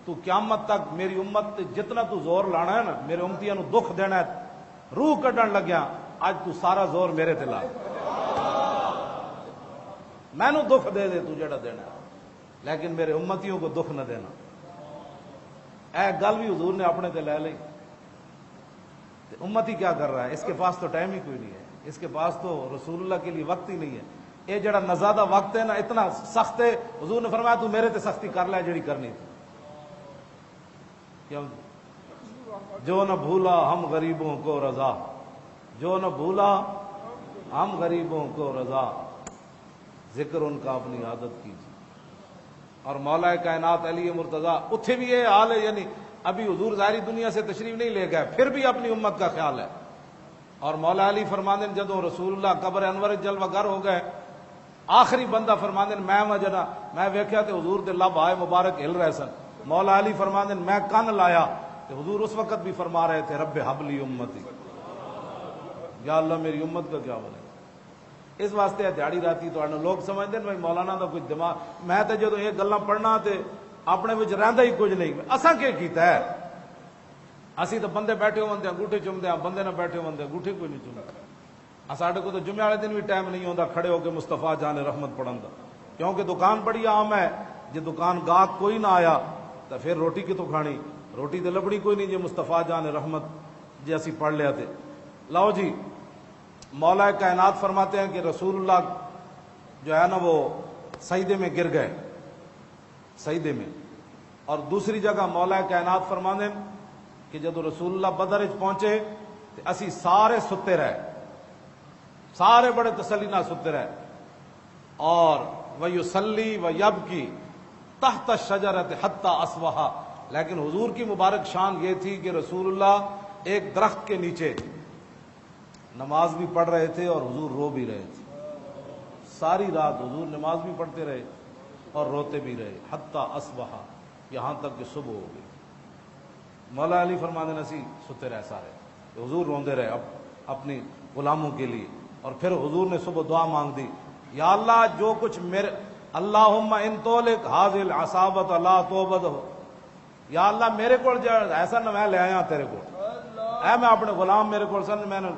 تو قیامت تک میری امت جتنا تو زور لانا ہے نا میرے امتیاں نو دکھ دینا ہے روح کڈن لگیا اج تو سارا زور میرے تے لا. میں نو دکھ دے دے تو جڑا دینا لیکن میرے امتیوں کو دکھ نہ دینا. اے گل بھی حضور نے اپنے تے لے لئی. امتی کیا کر رہا ہے, اس کے پاس تو ٹائم ہی کوئی نہیں ہے, اس کے پاس تو رسول اللہ کے لیے وقت ہی نہیں ہے. یہ جڑا نزادہ وقت ہے نا اتنا سخت ہے. حضور نے فرمایا تو میرے تے سختی کر لے جڑی کرنی تھی. کیوں جو نہ بھولا ہم غریبوں کو رضا, جو نہ بھولا ہم غریبوں کو رضا, ذکر ان کا اپنی عادت کیجیے. اور مولا کائنات علی مرتضیٰ اتھے بھی یہ حال ہے, یعنی ابھی حضور ظاہری دنیا سے تشریف نہیں لے گئے پھر بھی اپنی امت کا خیال ہے. اور مولا علی فرماندے جدو رسول اللہ قبر انور جلوہ گر ہو گئے آخری بندہ فرماندے میں ویکھیا تے حضور دے لب آئے مبارک ہل رہے سن. مولا علی فرماندے میں کن لایا تو حضور اس وقت بھی فرما رہے تھے رب حبلی امتی، یا اللہ میری امت کا کیا بنے. اس واسطے دیہڑی راتی تو لوگ سمجھتے ہیں بھائی مولانا دا کوئی دماغ. میں تو جدو یہ گلاں پڑھنا تے اپنے وچ رہندا ہی کچھ نہیں. اساں کی کیتا ہے؟ اسی تو بندے بیٹھے ہوندے انگوٹھے چومدے ہیں، بندے نہ بیٹھے ہوندے انگوٹھے کوئی نہیں چومدے. ساڈے کو تو جمعے والے دن بھی ٹائم نہیں ہوندا کھڑے ہو کے مصطفیٰ جان رحمت پڑھن دا، کیونکہ دکان بڑی عام ہے. جے دکان گاہک کوئی نہ آیا تو پھر روٹی کتوں کھانی؟ روٹی تو لبڑی کوئی نہیں جے مصطفیٰ جان رحمت جے اسی پڑھ لیا تے. لاؤ جی، مولا کائنات فرماتے ہیں کہ رسول اللہ جو ہے نا وہ سجدے میں گر گئے، سجدے میں. اور دوسری جگہ مولا کائنات فرماتے ہیں کہ جب رسول اللہ بدر وچ پہنچے تو اسی سارے ستے رہے، سارے بڑے تسلی نہ ستے رہے. اور وَيُصَلِّي وَيَبْكِي تحت الشجرۃ حتی اصبح. لیکن حضور کی مبارک شان یہ تھی کہ رسول اللہ ایک درخت کے نیچے نماز بھی پڑھ رہے تھے اور حضور رو بھی رہے تھے. ساری رات حضور نماز بھی پڑھتے رہے اور روتے بھی رہے حتی اصبح، یہاں تک کہ صبح ہو گئی. مولا علی فرماتے نسی ستے رہے سارے، حضور روندے رہے اپنی غلاموں کے لیے. اور پھر حضور نے صبح دعا مانگ دی، یا اللہ جو کچھ میرے اللہم ان تولک حاضر العصابت لا توبد ہو، یا اللہ میرے کو ایسا نہ میں لے آیا تیرے کو، اے میں اپنے غلام میرے کو سن میں نے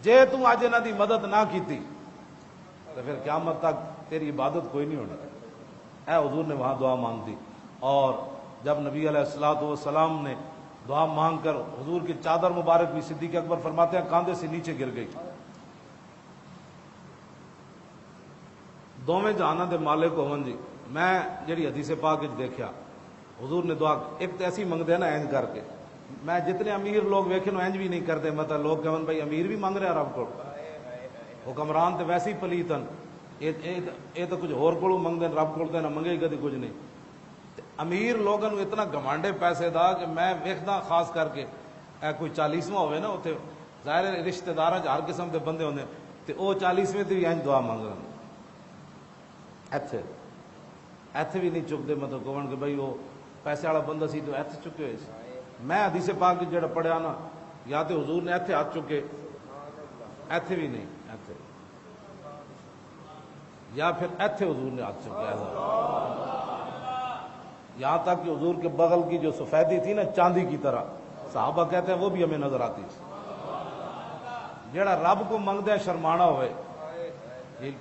جے تو اج انہاں دی مدد نہ کیتی تو پھر قیامت تک تیری عبادت کوئی نہیں ہونی. اے حضور نے وہاں دعا مانگ دی. اور جب نبی علیہ الصلوۃ والسلام نے دعا مانگ کر حضور کی چادر مبارک بھی صدیق اکبر فرماتے ہیں کاندھے سے نیچے گر گئی. دوویں جہاناں دے مالک ہون جی. میں جڑی حدیث پاک وچ دیکھیا حضور نے دعا ایک تو ایسی منگتے ہیں نا اینج کر کے. میں جتنے امیر لوگ ویکھے نو اینج بھی نہیں کرتے، مطلب لوگ کہن بھائی امیر بھی منگ رہا رب کو، حکمران تے ویسے ہی پلیتن، یہ تو کچھ ہور کولوں منگدے رب کول تے نہ منگے ہی کدی کچھ نہیں. امیر لوگوں کو اتنا گمانڈے پیسے دا کہ میں ویکھدا خاص کر کے کوئی 40واں ہوئے نا اتنے ظاہر رشتہ داراں ہر قسم کے بندے ہوندے تے او 40ویں تے بھی اینج دعا منگ رہے. ایتھے بھی نہیں چکتے، مطلب کہن کہ بھائی وہ پیسے والا بندہ سی تو ایتھے چکے ہوئے سی. میں حدیث پاک جڑا پڑھیا نا یا تو حضور نے ایتھے ہاتھ چکے، ایتھے بھی نہیں ایتھے، یا پھر ایتھے حضور نے ہاتھ چکے ایسا. یہاں تک کہ حضور کے بغل کی جو سفیدی تھی نا چاندی کی طرح، صحابہ کہتے ہیں وہ بھی ہمیں نظر آتی تھی. جڑا رب کو منگدے شرمانا ہوئے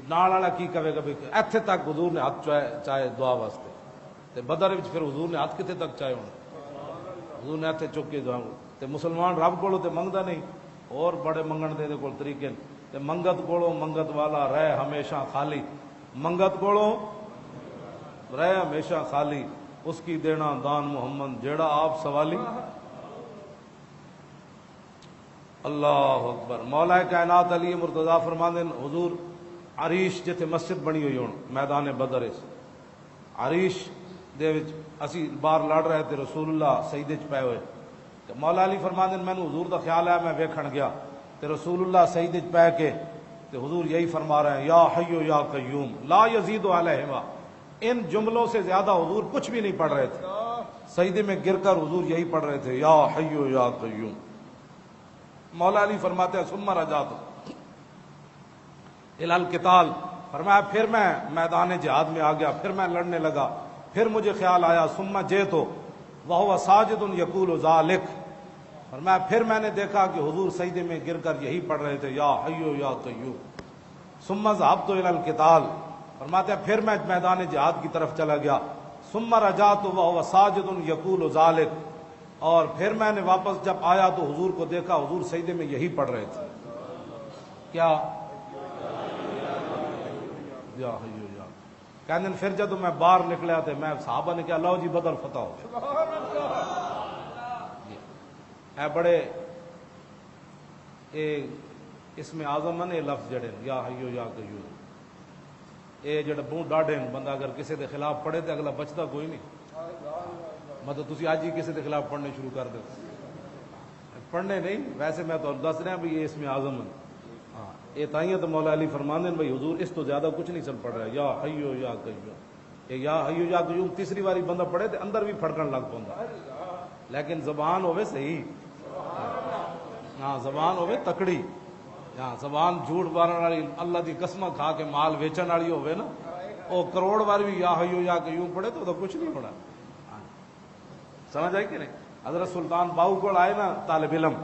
نال والا کی کہے گا بھی ایتھے تک حضور نے ہاتھ چاہے دعا واسطے. تے بدر وچ پھر حضور نے ہاتھ کتے تک چاہے ہونے، حضور نے ایتھے چک کے دعا. تے مسلمان رب کولو تے منگدا نہیں، اور بڑے منگن دے کول طریقے تے منگت کولو منگت والا رہے ہمیشہ خالی، منگت کولو رہے ہمیشہ خالی، اس کی دینا دان محمد جیڑا آپ سوالی. اللہ اکبر. مولا کائنات علی مرتضیٰ فرماندے حضور عریش جتھے مسجد بنی ہوئی ہون میدان بدر عریش دے وچ اسی باہر لڑ رہے تھے، رسول اللہ سجدے چ پے ہوئے. تو مولا علی فرماندے مینوں حضور دا خیال ہے میں ویکھن گیا تے رسول اللہ سجدے چ پے کے تے حضور یہی فرما رہے ہیں یا حی یا قیوم لا یزید علیہما. ان جملوں سے زیادہ حضور کچھ بھی نہیں پڑھ رہے تھے، سجدے میں گر کر حضور یہی پڑھ رہے تھے یا حی یا قیوم. مولا علی فرماتے ہیں ثم رجعت الی القتال. فرمایا پھر میں میدان جہاد میں آ گیا، پھر میں لڑنے لگا. پھر مجھے خیال آیا ثم جئت وہو ساجد یقول ذلک. فرمایا پھر میں نے دیکھا کہ حضور سجدے میں گر کر یہی پڑھ رہے تھے یا حی یا قیوم. ثم ذهبت الی القتال. فرماتے ہیں پھر میں میدان جہاد کی طرف چلا گیا. ثم رجعت وهو ساجد یقول ذلک. اور پھر میں نے واپس جب آیا تو حضور کو دیکھا حضور سجدے میں یہی پڑھ رہے تھے کیا یا حیو یا. کہنے پھر جب میں باہر نکلا تھے میں صحابہ نے کہا لو جی بدر فتح ہو گیا. اے بڑے اس میں اعظم نے لفظ جڑے یا حیو یا قیوم اے جڑا بہت ڈاڈے بندہ اگر کسی دے خلاف پڑھے تو اگلا بچتا کوئی نہیں. مطلب تسی آج ہی کسی کے خلاف پڑھنے شروع کر دو، پڑھنے نہیں ویسے میں تو دس رہا بھی یہ اس میں اعظم ہے. ہاں یہ تائیں تو مولا علی فرماندے بھائی حضور اس تو زیادہ کچھ نہیں چل پڑ رہا یا حیو یا قیوم. یا حیو یا قیوم تیسری باری بندہ پڑھے تو اندر بھی پھڑکن لگ پوندا، لیکن زبان ہوے صحیح، ہاں زبان ہوے تکڑی، ہاں زبان جھوٹ مارن والی، اللہ دی قسم کھا کے مال ویچن والی ہوے نا، او کروڑ بار بھی یا حیو یا قیوم پڑھے تو کچھ نہیں ہونا. سمجھ آئی کہ نہیں؟ حضرت سلطان باہو کو آئے نا طالب علم،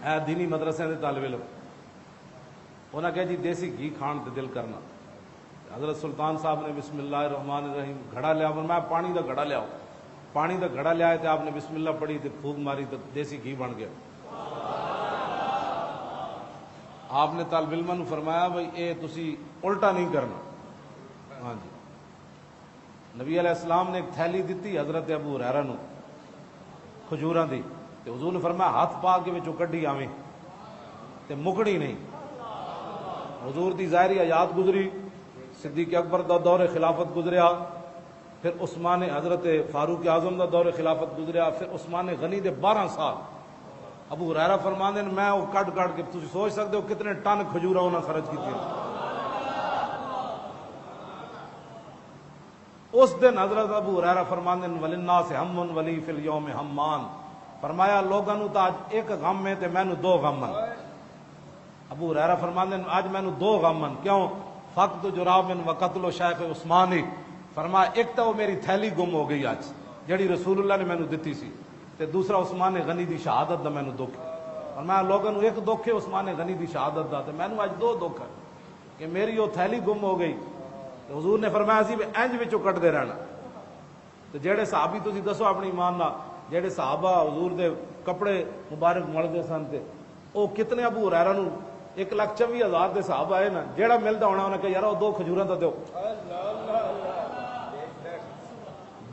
اے دینی مدرسے دے طالب علم، انہاں کہا جی دیسی گھی کھان تے دل کرنا. حضرت سلطان صاحب نے بسم اللہ الرحمن الرحیم گھڑا لیا، میں پانی دا گھڑا لیاؤ، پانی دا گھڑا لیا تے آپ نے بسم اللہ پڑھی تے پھونک ماری تے دیسی گھی بن گیا. آپ نے طالب علم نو فرمایا بھائی اے تسی الٹا نہیں کرنا. ہاں جی، نبی علیہ السلام نے ایک تھیلی دیتی حضرت ابو ہریرہ نو کھجوراں دی، تے حضور نے فرمایا ہاتھ پا کے وچوں کڈی آویں تے مکڑی نہیں. حضور دی ظاہری حیات گزری، صدیق اکبر دا دور خلافت گزریا، پھر عثمان حضرت فاروق اعظم دا دور خلافت گزریا، پھر عثمان غنی دے 12 سال. ابو ہریرہ فرماندے نے میں وہ کٹ کٹ کے تسی سوچ سکتے ہو کتنے ٹن کھجوراں انہاں خرچ کیتی. اس دن حضرت ابو ہریرہ فرماندے نے وللناس ہم ولی فی الیوم ہمان، فرمایا لوگاں نو تا ایک غم ہے تے مینوں 2 غم ہیں. ابو ہریرہ فرماندے نے اج مینوں 2 غم ہیں. کیوں؟ فقط جراب و قتل شیخ عثمانی. فرمایا ایک تو وہ میری تھیلی گم ہو گئی اج جڑی رسول اللہ نے مینوں دتی سی، تے دوسرا عثمان غنی دی شہادت دا مینوں دکھ. فرمایا لوگاں نو ایک دکھ ہے عثمان غنی دی شہادت دا، تے مینوں اج 2 دکھ ہے کہ میری وہ تھیلی گم ہو گئی. حضور نے فرمایا سی انج وچوں کٹدے رہنا. تے جڑے صحابی تسی دسو اپنی ایمان نال جڑے صحابہ حضور دے کپڑے مبارک ملدے سن تے او کتنے ابو ہریرہ نو 1,24,000 دے صحابہ آئے نا، جیڑا ملدا ہونا انہاں کہ یار او 2 کھجوراں تے دیو.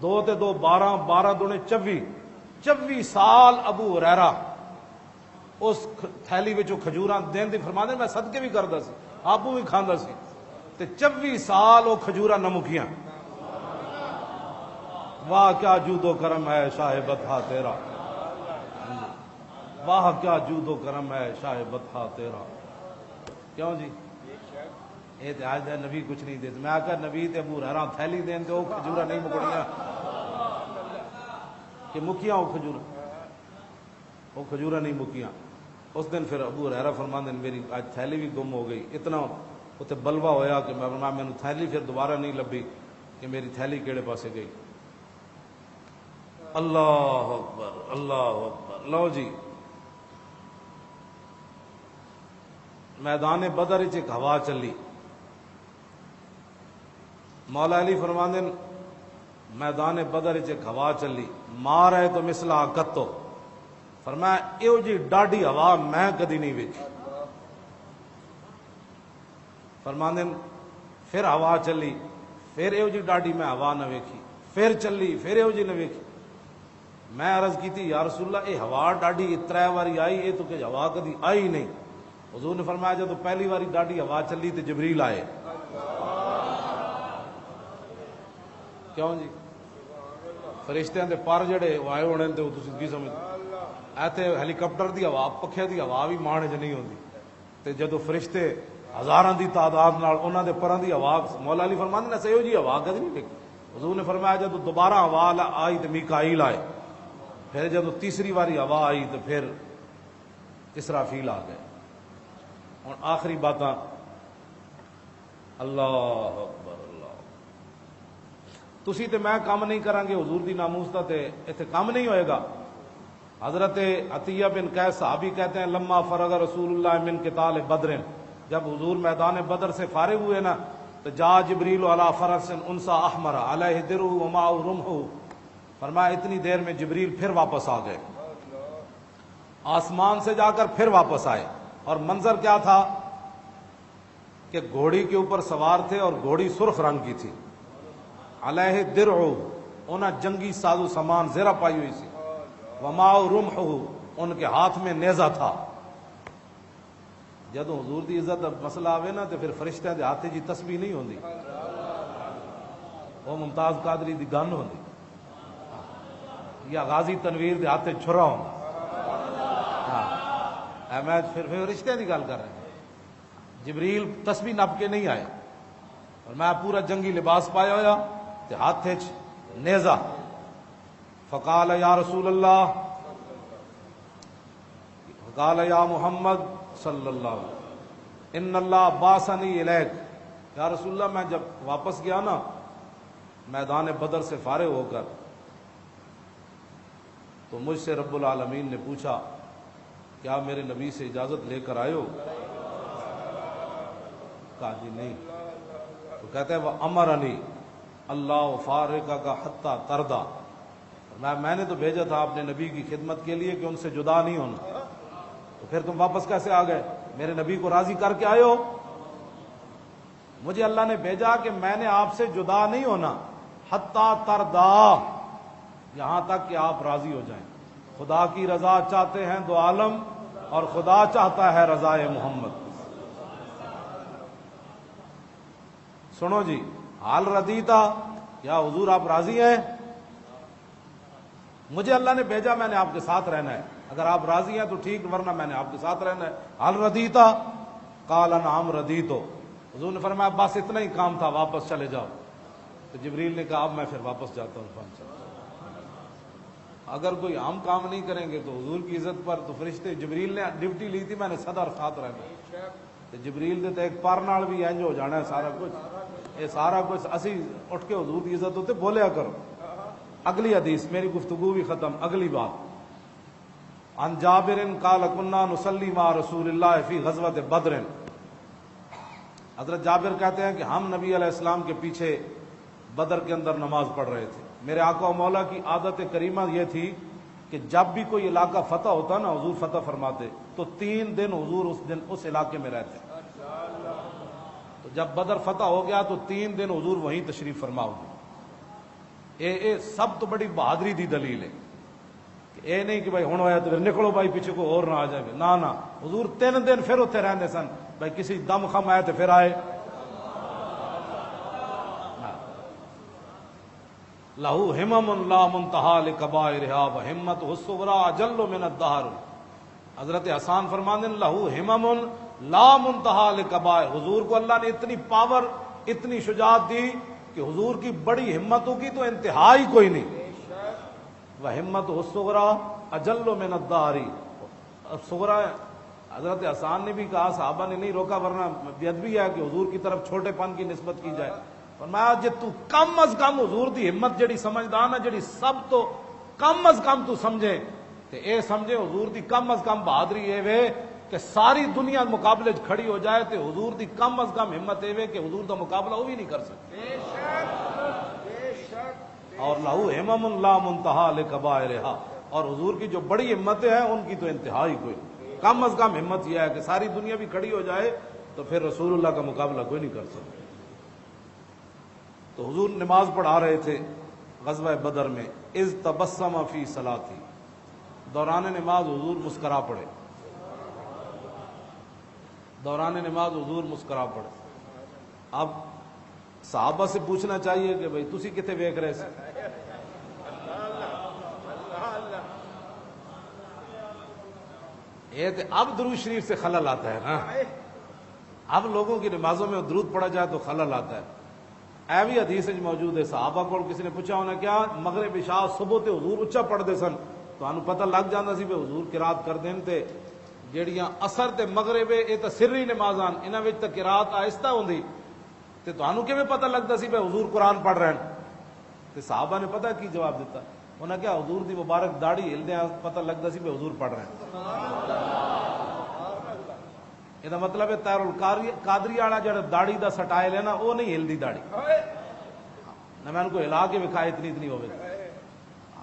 2 تے 2 12 12 دونے 24 سال ابو ہریرہ اس تھیلی وچوں کھجوراں دین دی فرماندے میں صدقے بھی کردا سی، آپو بھی کھاندا سی، تے 24 سال وہ کھجوراں نہ مکیاں. واہ کیا جود و کرم ہے شاہ بطحا تیرا، واہ کیا جود و کرم ہے شاہ بطحا تیرا. کیوں جی؟ یہ تے آج دے نبی کچھ نہیں دیتے. میں آکھا نبی تے ابو ہریرہ تھیلی دین تے وہ کھجوراں نہیں مکڑیاں کہ مکیاں، وہ کھجوراں نہیں مکیاں. اس دن پھر ابو ہریرہ فرماندے میری آج تھیلی بھی گم ہو گئی. اتنا اتنے بلوا ہویا کہ مینوں تھیلی پھر دوبارہ نہیں لبھی کہ میری تھیلی کیڑے پاسے گئی. اللہ اکبر اللہ اکبر. لو جی میدان بدر وچ ایک ہوا چلی. مولا علی فرماندے میدان بدر وچ ایک ہوا چلی، مار ہے تو مثلا کتو. فرمایا ایو جی ڈاڈی ہوا میں کدی نہیں ویکھی. فرماندے پھر ہوا چلی، پھر ایو جی ڈاڈی میں ہوا نہ ویکھی، پھر چلی پھر ایو جی نہ ویکھی. میں عرض کی تھی یا رسول اللہ اے ہوا ڈاڈی 3 باری آئی، یہ تو کہ ہوا کدی آئی نہیں. حضور نے فرمایا جب پہلی باری ڈاڈی ہوا چلی تو جبریل آئے. کیوں جی؟ فرشتیاں دے پر جڑے آئے ہونے تے تسی کی سمجھ ایتھے ہیلی کاپٹر دی ہوا پکھے دی ہوا بھی مانے چ نہیں ہوندی، تے جدو فرشتے ہزاراں دی تعداد نال انہاں دے پراں دی ہوا مولا علی فرماندے نے سیو جی ہوا کدی نہیں دیکھی. حضور نے فرمایا جدو دوبارہ ہوا آئی تو میکائیل آئے، پھر جدو تیسری باری ہوا آئی تو پھر اسرافیل آ گئے. ہوں آخری باتاں اللہ اکبر اللہ. تسی تے میں کام نہیں کران گے حضور دی ناموس دا تے ایتھے کام نہیں ہوئے گا. حضرت عطیہ بن قیس صحابی کہتے ہیں لما فرغ رسول اللہ من قتال بدر، جب حضور میدان بدر سے فارغ ہوئے نا تو جا جبریل علی فرس انسا احمر علیہ درع ومعہ رمح. فرمایا اتنی دیر میں جبریل پھر واپس آ گئے، آسمان سے جا کر پھر واپس آئے. اور منظر کیا تھا کہ گھوڑی کے اوپر سوار تھے اور گھوڑی سرخ رنگ کی تھی. علیہ درع، انہاں جنگی ساز و سامان زیرہ پائی ہوئی سی. ومعہ رمح، ان کے ہاتھ میں نیزہ تھا. جدو حضور دی عزت مسئلہ آوے نا تو پھر فرشتہ دے ہاتھ جی تسبیح نہیں ہوندی، وہ ممتاز قادری دی گن ہوندی یا غازی تنویر دے ہاتھ چھرا ہوندا. ہاں میں پھر فرشتے دی گل کر رہا ہوں. جبریل تسبیح نپ کے نہیں آئے اور میں پورا جنگی لباس پایا ہوا تے ہاتھ نیزہ. فقال یا رسول اللہ، فقال یا محمد صلی اللہ علیہ وسلم ان اللہ باسنی الیک، یا رسول اللہ میں جب واپس گیا نا میدان بدر سے فارغ ہو کر، تو مجھ سے رب العالمین نے پوچھا کیا میرے نبی سے اجازت لے کر آئے ہو؟ کہا جی نہیں۔ تو کہتے ہیں وہ امرنی اللہ فارقہ کا حتی تردا، میں نے تو بھیجا تھا اپنے نبی کی خدمت کے لیے کہ ان سے جدا نہیں ہونا، تو پھر تم واپس کیسے آ گئے؟ میرے نبی کو راضی کر کے آئے ہو؟ مجھے اللہ نے بھیجا کہ میں نے آپ سے جدا نہیں ہونا، حتی تردا، یہاں تک کہ آپ راضی ہو جائیں۔ خدا کی رضا چاہتے ہیں دو عالم، اور خدا چاہتا ہے رضائے محمد۔ سنو جی، حال ردیتا، کیا حضور آپ راضی ہیں؟ مجھے اللہ نے بھیجا، میں نے آپ کے ساتھ رہنا ہے، اگر آپ راضی ہیں تو ٹھیک، ورنہ میں نے آپ کے ساتھ رہنا ہے۔ حال ردیتا، قال نعم ردیتو، حضور نے فرمایا بس اتنا ہی کام تھا، واپس چلے جاؤ۔ تو جبریل نے کہا اب میں پھر واپس جاتا ہوں۔ اگر کوئی عام کام نہیں کریں گے تو حضور کی عزت پر تو فرشتے، جبریل نے ڈیوٹی لی تھی میں نے صدر ساتھ رہنا، تو جبریل نے تو ایک پار نال بھی انج ہو جانا ہے سارا کچھ، یہ سارا کچھ اسی اٹھ کے حضور کی عزت ہوتے بولیا کرو۔ اگلی حدیث، میری گفتگو بھی ختم، اگلی بات، عن جابر قال كنا نصلي مع رسول اللہ فی غزوۃ بدر، حضرت جابر کہتے ہیں کہ ہم نبی علیہ السلام کے پیچھے بدر کے اندر نماز پڑھ رہے تھے۔ میرے آقا و مولا کی عادت کریمہ یہ تھی کہ جب بھی کوئی علاقہ فتح ہوتا نا، حضور فتح فرماتے تو 3 دن حضور اس علاقے میں رہتے۔ تو جب بدر فتح ہو گیا تو 3 دن حضور وہیں تشریف فرما ہوئے۔ اے سب تو بڑی بہادری دی دلیل ہے کہ اے نہیں کہ بھائی ہوں ہوا تو پھر نکلو بھائی پیچھے کو اور نہ آ جائے، نہ حضور 3 دن پھر اتنے رہنے سن، بھائی کسی دم خم آئے تو پھر آئے۔ لہو ہمم لا منتہا لکبائرہا وہمت الصغریٰ اجل من الدہر، حضرت حسان فرماتے ہیں لہو ہمم لا منتہا لکبائر، حضور کو اللہ نے اتنی پاور، اتنی شجاعت دی کہ حضور کی بڑی ہمتوں کی تو انتہا ہی کوئی نہیں۔ وہمت الصغریٰ اجل من الدہر، صغریٰ حضرت حسان نے بھی کہا، صحابہ نے نہیں روکا، ورنہ بیدبی ہے کہ حضور کی طرف چھوٹے پن کی نسبت کی جائے۔ فرمایا جے تو کم از کم حضور دی ہمت جڑی سمجھدا نا، جڑی سب تو کم از کم تو سمجھے تے اے سمجھے حضور دی کم از کم بہادری اے وے کہ ساری دنیا مقابلے کھڑی ہو جائے تے حضور دی کم از کم ہمت اے وے کہ حضور دا مقابلہ وہ بھی نہیں کر سکتے۔ اور لہو ہمم لا منتہا لکبائرہا، اور حضور کی جو بڑی ہمتیں ہیں ان کی تو انتہا ہی کوئی نہیں۔ کم از کم ہمت یہ ہے کہ ساری دنیا بھی کھڑی ہو جائے تو پھر رسول اللہ کا مقابلہ کوئی نہیں کر سکتا۔ تو حضور نماز پڑھا رہے تھے غزوہ بدر میں، اذ تبسم فی صلاتی، دوران نماز حضور مسکرا پڑے، دوران نماز حضور مسکرا پڑے۔ اب صحابہ سے پوچھنا چاہیے کہ بھئی تسی کتے ویکھ رہے سے؟ یہ اب درود شریف سے خلل آتا ہے نا، اب لوگوں کی نمازوں میں درود پڑھا جائے تو خلل آتا ہے۔ اے بھی حدیث موجود ہے، صحابہ کو کسی نے پوچھا ہونا کیا مغرب عشاء صبح تے حضور اچا پڑھتے سن، تو انہوں پتہ لگ جاتا سی کہ حضور قرات کردے تے جیڑیاں اثر تے مغرب یہ تو سری نمازاں انہاں وچ تے قرات آہستہ ہوندی، تے تانوں کیویں پتہ لگدا سی کہ حضور قرآن پڑھ رہے ہیں؟ تے صحابہ نے پتہ کی جواب دیتا، انہاں کہا حضور دی مبارک داڑھی ہلدیاں پتہ لگدا سی کہ حضور پڑھ رہے ہیں۔ یہ مطلب ہے تیر القادری والا جڑا داڑھی دا سٹائل ہے نا، وہ نہیں ہلدی داڑھی، نہ میں ان کو ہلا کے وکھائے اتنی ہوئے،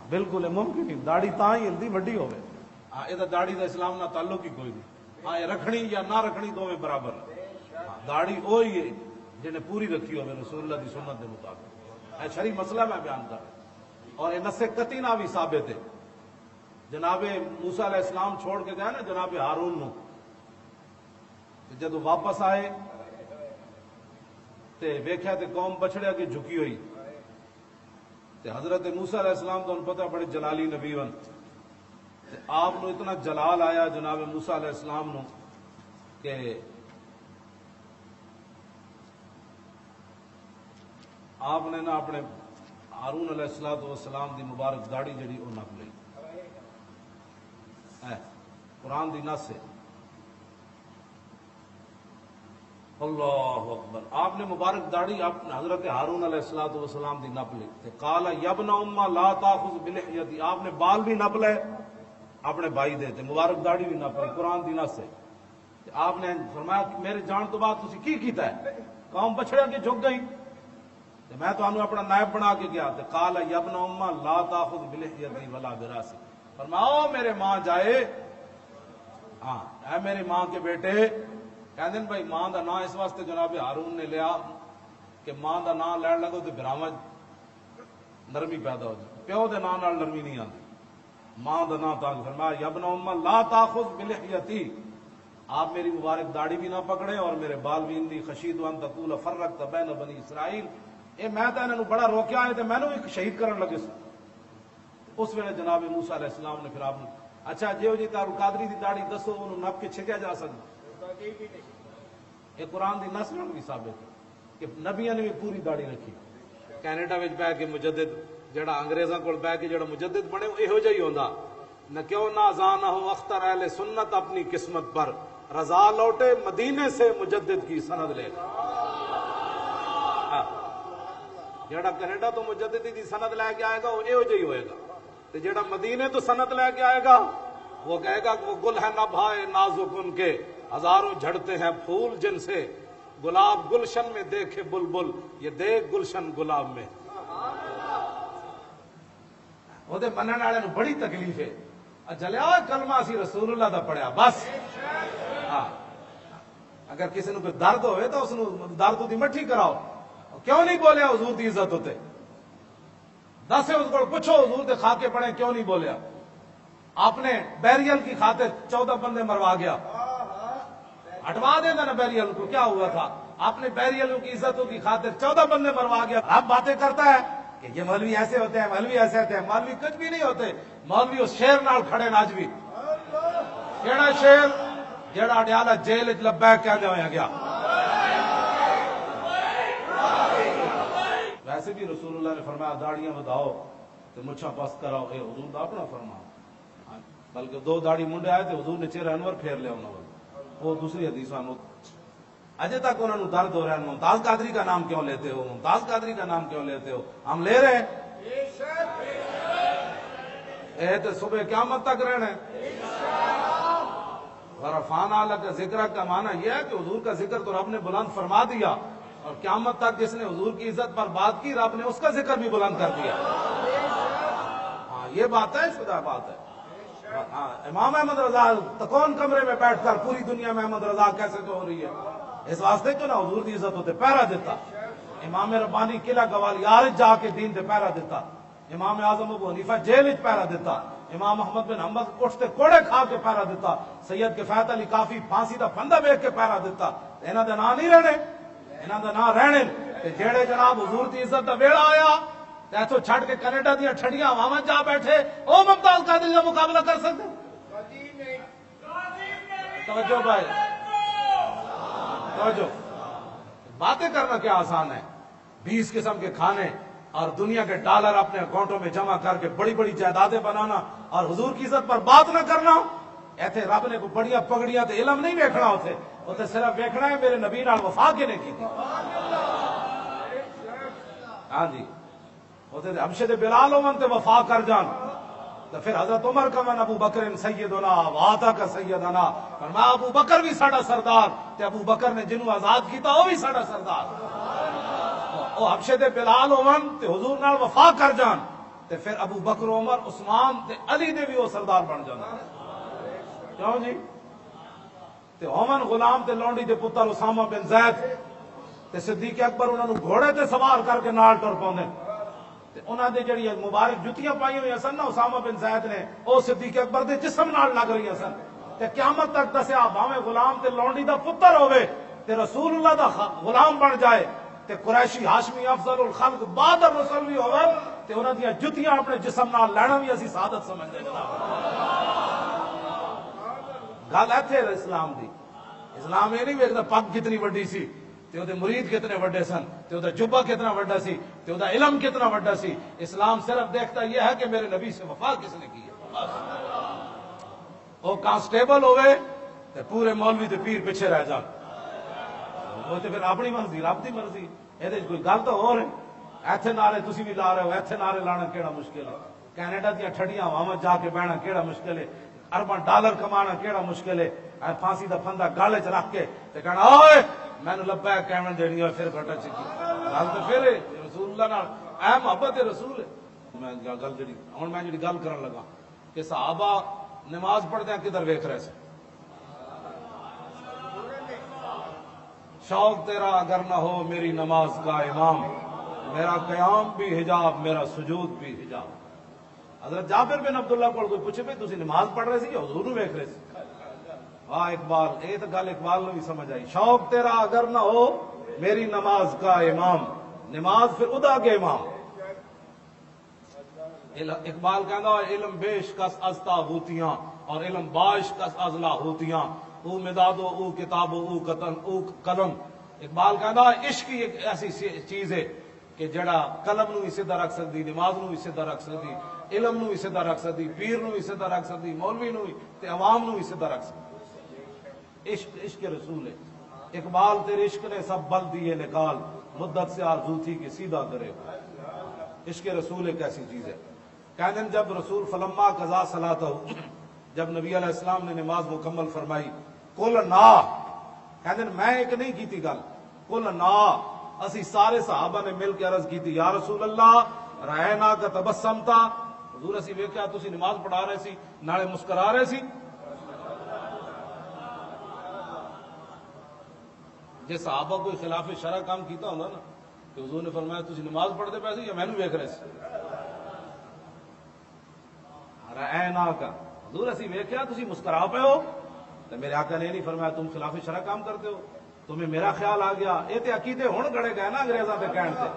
بالکل ممکن نہیں، داڑھی تاں ہی ہلدی وڈی ہوئے، یہ داڑھی دا اسلام نہ تعلق ہی کوئی نہیں، ہاں یہ رکھنی یا نہ رکھنی دونوں برابر، داڑھی وہی ہے جنہیں پوری رکھی ہوئے رسول اللہ دی سنت کے مطابق، یہ شرعی مسئلہ میں بیان کر رہا، اور یہ نص قطعی بھی ثابت ہے۔ جناب موسیٰ علیہ السلام چھوڑ کے گئے نا جناب ہارون نو، جدو واپس آئے تے ویکھیا تے قوم بچڑیا کی جھکی ہوئی، تے حضرت موسیٰ علیہ السلام تو انہوں پتہ بڑے جلالی نبی ون، تے آپ نو اتنا جلال آیا جناب موسیٰ علیہ السلام نو کہ آپ نے نا اپنے ہارون علیہ السلام دی مبارک داڑھی جڑی وہ نپ لئی قرآن دی نص ہے. اللہ اکبر. آپ نے مبارک داڑھی حضرت ہارون علیہ السلام دی نپ لی. قال یا ابن ام لا تاخذ بلحیتی. آپ نے بال بھی نپ لے اپنے بھائی دے تے مبارک داڑھی بھی نپ لی. قرآن دی نص ہے. آپ نے فرمایا میرے جان تو بعد تسی کی کیتا ہے؟ قوم پچھڑ کے جھک گئی تے میں تو اپنا نائب بنا کے گیا. تے قال یا ابن ام لا تاخذ بلحیتی ولا براسی. فرماؤ میرے ماں جائے. ہاں اے میری ماں کے بیٹے کہندے نے بھائی ماں دا نام اس واسطے جناب ہارون نے لیا کہ ماں دا نام لین لگو تو براہمن نرمی پیدا ہو جائے. پیو دے نام نال نرمی نہیں آتی. ماں دا نام تاج فرمایا یا ابن ام لا تاخذ بلحیتی. آپ میری مبارک داڑھی بھی نہ پکڑے اور میرے بال بھی. انی خشیت ان تقول فرقت بین بنی اسرائیل. اے میں تے انہاں نوں بڑا روکیا ہے تے مینوں بھی شہید کرن لگے سن. اس ویلے جناب موسیٰ علیہ السلام نے پھر آپ نے اچھا جیو جی تار قادری دی داڑھی دسو انہوں نپ کے چھکیا جا سکتا. یہ قرآن دی نص بھی ثابت ہے کہ نبیاں نے بھی پوری داڑھی رکھی. کینیڈا وچ بہ کے مجدد جڑا انگریزاں کول بہ کے جڑا مجدد بنے یہو جہی ہوندا نہ کیوں نہ زانا ہو اختر اہل سنت اپنی قسمت پر رضا لوٹے مدینے سے مجدد کی سند لے. جڑا کینیڈا تو مجددی دی سند لے کے آئے گا وہ یہو جہی ہوئے گا تے جڑا مدینے تو سند لے کے آئے گا وہ کہے گا کہ وہ گل ہے نبھائے نازک ان کے ہزاروں جھڑتے ہیں پھول جن سے گلاب گلشن میں دیکھے بلبل یہ دیکھ گلشن گلاب میں. وہ دے منن والے نوں بڑی تکلیف ہے. جلیا کلمہ اسی رسول اللہ دا پڑھیا بس. ہاں اگر کسی نوں کوئی درد ہوئے تو اس نوں درد دی مٹھی کراؤ. کیوں نہیں بولیا حضور دی عزت ہوتے دس اس کو پوچھو حضور دے خاکے پڑھے کیوں نہیں بولیا. آپ نے بیریل کی خاطر 14 بندے مروا گیا. ہٹوا دے نا بیریل کو. کیا ہوا تھا؟ آپ نے بیریل کی عزتوں کی خاطر 14 بندے مروا گیا. اب باتیں کرتا ہے کہ یہ مولوی ایسے ہوتے ہیں مولوی ایسے ہوتے ہیں. مولوی کچھ بھی نہیں ہوتے. مولوی اس شیر نال کھڑے ناج بھی. کیڑا شیر؟ جڑا اڈیالہ جیل وچ لبیک کہندے ہویا گیا. ویسے بھی رسول اللہ نے فرمایا داڑیاں بداؤ تو مچھاں پست کراؤ. اے حضور دا اپنا فرمان. بلکہ 2 داڑھی منڈے آئے تھے حضور نے چہرہ انور پھیر لیا انہوں نے. وہ دوسری حدیث اجے تک انہوں نے درد ہو رہا ہے ممتاز قادری کا نام کیوں لیتے ہو ممتاز قادری کا نام کیوں لیتے ہو. ہم لے رہے ہیں اے تو صبح قیامت تک رہنا ہے. ورفعنا لک ذکرک کا معنی یہ ہے کہ حضور کا ذکر تو رب نے بلند فرما دیا اور قیامت تک جس نے حضور کی عزت پر بات کی رب نے اس کا ذکر بھی بلند کر دیا. ہاں یہ بات ہے خدا بات ہے. امام احمد رضا تکون کمرے میں بیٹھ کر پوری دنیا میں احمد رضا کیسے تو ہو رہی ہے اس واسطے کیوں نہ حضور دی عزت ہوتے پہرا دیتا. امام ربانی قلعہ گوالیار جا کے دین دے پہرا دیتا. امام اعظم ابو حنیفہ جیل وچ پہرا دیتا. امام محمد بن حنبل اٹھتے کوڑے کھا کے پہرا دیتا. سید کفایت علی کافی پھانسی دا پھندا ویکھ کے پہرا دیتا. انہاں دے نام نہیں رہنے انہاں دا نام رہنے تے جڑے جناب حضور دی عزت دا ویڑا آیا ایتھوں چھڈ کے کینیڈا دیا ٹھڈیاں ہواواں جا بیٹھے او ممتاز قادری کا مقابلہ کر سکتے؟ توجہ بھائی توجہ. باتیں کرنا کیا آسان ہے. 20 قسم کے کھانے اور دنیا کے ڈالر اپنے اکاؤنٹوں میں جمع کر کے بڑی بڑی جائیدادیں بنانا اور حضور کی عزت پر بات نہ کرنا. ایتھے رب نے کو بڑیاں پگڑیاں تے علم نہیں ویکھنا ہوتے اتنے صرف ویکھنا ہے میرے نبی نال وفا کنے کی تھی. ہاں جی حبشے دے بلال ہومن تے وفا کر جان تو پھر حضرت عمر کا من ابو بکر سیدنا وعطا کا سیدنا فرمایا ابو بکر بھی ساڈا سردار تے ابو بکر نے جنوں آزاد کیتا وہ بھی ساڈا سردار. او حبشے دے بلال ہومن تے حضور نال وفا کر جان تے پھر ابو بکر عمر عثمان تے علی دے بھی وہ سردار بن جان. کیوں جی تے ہومن غلام تے لونڈی دے پتر اسامہ بن زید تے صدیق اکبر انہاں نوں گھوڑے تے سوار کر کے نال ٹر پاوندے. انہاں دے جڑی مبارک جتیاں پائی ہوئی سن نا اسامہ بن زید نے او صدیق اکبر دے جسم نال لگ رہی سن تے قیامت تک دسیا بھاویں غلام تے لونڈی دا پتر ہوے تے رسول اللہ دا غلام بن جائے تے قریشی ہاشمی افضل الخلق بعد الرسول بھی ہوے تے انہاں دی جتیاں اپنے جسم نال لینا بھی اسی سعادت سمجھدے جناب. گل ایتھے اسلام دی. اسلام یہ نہیں ویکھدا پگ کتنی وڈی سی تے وہ مرید کتنے وڈے سن، تے وہ جبہ کتنا وڈا سی، تے وہ علم کتنا وڈا سی. اسلام صرف دیکھتا یہ ہے کہ میرے نبی سے وفا کس نے کی ہے. وہ کانسٹیبل ہوئے تے پورے مولوی تے پیر پیچھے رہ جان، وہ تے پھر اپنی مرضی رب دی مرضی. یہ کوئی گل تو ہو رہی. ایتھے نعرے تسی بھی لا رہے ہو، ایتھے نعرے لانا کیڑا مشکل ہے. کینیڈا دیا ٹھڈیاں ہواواں جا کے بہنا کیڑا مشکل ہے. ارباں ڈالر کمانا کیڑا مشکل ہے. پھانسی دا پھندا گالے چ رکھ کے تے کہنا اوئے مینوں لبا کہن دینی اور پھر گٹا چکی گل تو پھر رسول اللہ نال اے محبت رسول ہے. میں گل جڑی ہن میں جڑی گل کرن لگا کہ صحابہ نماز پڑھدے کدھر ویکھ رہے سن. شوق تیرا اگر نہ ہو میری نماز کا امام، میرا قیام بھی حجاب میرا سجود بھی حجاب. حضرت جابر بن عبداللہ کو کوئی پوچھے بھائی تسی نماز پڑھ رہے سی یا حضور نو ویکھ رہے سی؟ واہ اقبال، یہ تو گل اقبال نے بھی سمجھ آئی. شوق تیرا اگر نہ ہو میری نماز کا امام، نماز پھر ادا کے امام. اقبال کہنا علم بیش کس از تاغوتیاں اور علم باش کس از لاہوتیاں، او مدادو او کتابو او قطن او قلم. اقبال کہنا عشق ایک ایسی چیز ہے کہ جڑا قلم نو بھی سیدھا رکھ سکتی، نماز نو بھی سیدھا رکھ سکتی، علم نو بھی سیدھا رکھ سکتی، پیر نو بھی سیدھا رکھ سکتی، مولوی نو بھی تے عوام نو بھی سیدھا رکھ سکتی. عشق عشق رسول ہے. اقبال تیرے عشق نے سب بل دیے نکال، مدت سے آرزو تھی کہ سیدھا کرے. عشق رسول ایک ایسی چیز ہے. کہتے ہیں جب رسول فلما قضا صلاتہ، جب نبی علیہ السلام نے نماز مکمل فرمائی، کل نا کہتے ہیں میں ایک نہیں کی تھی گل، کل نا اسی سارے صحابہ نے مل کے عرض کی تھی یا رسول اللہ رائنا کا تبسم تھا، حضور اسی ویکھیا تسی نماز پڑھا رہے سی نالے مسکرا رہے سی. جی صحابہ کوئی خلاف شرع کام کیتا ہونا نا کہ حضور نے فرمایا تسی نماز پڑھتے پے سی یا مینوں ویکھ رہے سی؟ رائنا کا حضور اسی ویکھیا تسی مسکرا پے ہو. تو میرے آقا نے نہیں فرمایا تم خلاف شرع کام کرتے ہو، تمہیں میرا خیال آ گیا. یہ تو عقیدے ہن گڑے گئے نا انگریزاں کے کہن سے.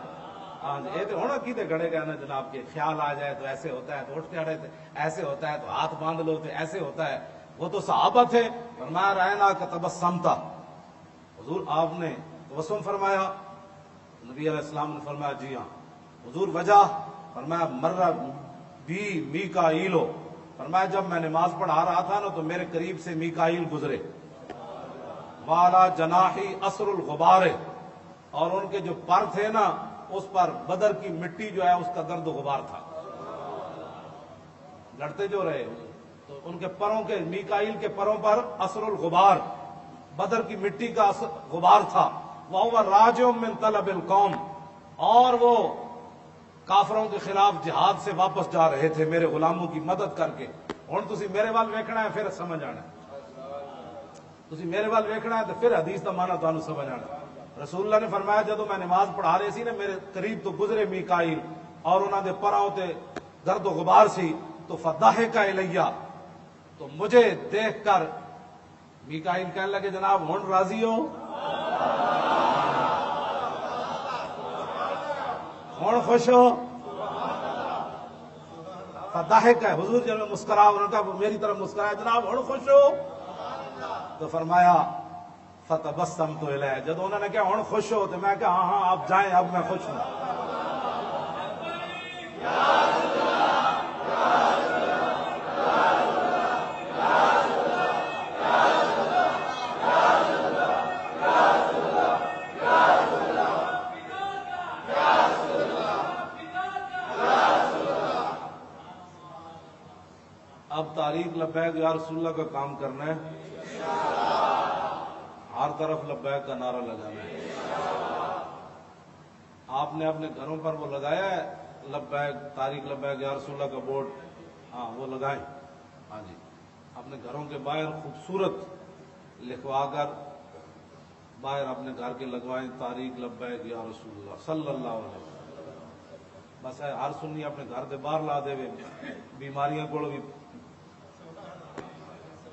ہاں جی یہ تو ہن عقیدے گڑے گئے نا جناب کے خیال آ جائے تو ایسے ہوتا ہے، تو اٹھتے اڑے ایسے ہوتا ہے، تو ہاتھ باندھ لو تو ایسے ہوتا ہے. وہ تو صحابہ تھے. فرمایا رائنا کا تبسمتا، حضور آپ نے تبسم فرمایا. نبی علیہ السلام نے فرمایا جی ہاں. حضور وجہ؟ فرمایا مرہ بی میکائیلو، فرمایا جب میں نماز پڑھا رہا تھا نا تو میرے قریب سے میکائیل گزرے، والا جناحی اثر الغبار، اور ان کے جو پر تھے نا اس پر بدر کی مٹی جو ہے اس کا گرد و غبار تھا. لڑتے جو رہے تو ان کے پروں کے میکائیل کے پروں پر اثر الغبار بدر کی مٹی کا غبار تھا. وَهُوَ رَاجِعٌ مِّن طَلَبِ الْقَوْمِ، اور وہ کافروں کے خلاف جہاد سے واپس جا رہے تھے میرے غلاموں کی مدد کر کے. ہن تسی میرے وال ویکھنا ہے پھر سمجھ آنا ہے، تسی میرے وال ویکھنا ہے تو پھر حدیث کا معنی تانوں سمجھ آنا. رسول اللہ نے فرمایا جدو میں نماز پڑھا رہے سی نا میرے قریب تو گزرے میکائیل اور انہوں دے پراؤں تے گرد و غبار سی، تو فضحک الیہ، تو مجھے دیکھ کر میکائیل کہنے لگے جناب ہن راضی ہو، ہن خوش ہو؟ فضحک ہے حضور جب میں مسکرا، انہوں نے کہا میری طرف مسکرایا جناب ہن خوش ہو؟ تو فرمایا فتبسمت الیہ، جب انہوں نے کہا ہن خوش ہو تو میں کہا ہاں ہاں آپ جائیں اب میں خوش ہوں. اب تاریخ لبیک یا رسول اللہ کا کام کرنا ہے، ہر طرف لبیک کا نعرہ لگانا ہے. آپ نے اپنے گھروں پر وہ لگایا ہے لبیک تاریخ لبیک یا رسول اللہ کا بورڈ؟ ہاں وہ لگائیں. ہاں جی اپنے گھروں کے باہر خوبصورت لکھوا کر باہر اپنے گھر کے لگوائیں تاریخ لبیک یا رسول اللہ صلی اللہ علیہ وسلم. بس ہے ہر سنی اپنے گھر کے باہر لا دے، بیماریاں کو بھی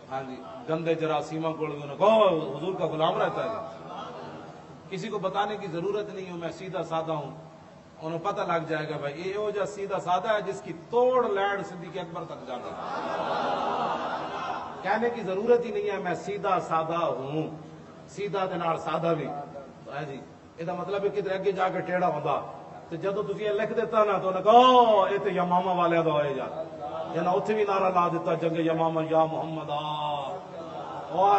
ہاں جی گندے جراثیموں کو حضور کا غلام رہتا ہے. کسی کو بتانے کی ضرورت نہیں ہو، میں سیدھا سادہ ہوں، انہیں پتہ لگ جائے گا بھائی یہ وہ جو سیدھا سادہ ہے جس کی توڑ لینڈ صدیق اکبر تک جانے. کہنے کی ضرورت ہی نہیں ہے میں سیدھا سادہ ہوں، سیدھا دے نال سادہ بھی. ہے جی یہ مطلب ہے کدھر اگے جا کے ٹیڑھا ہوتا تو جدو تھی یہ لکھ دیتا نا تو انہیں کہا یہ تو یمامہ والے کا ہوئے جا یہ اتنے بھی نعرہ لا دیتا جنگ یمامہ یا محمد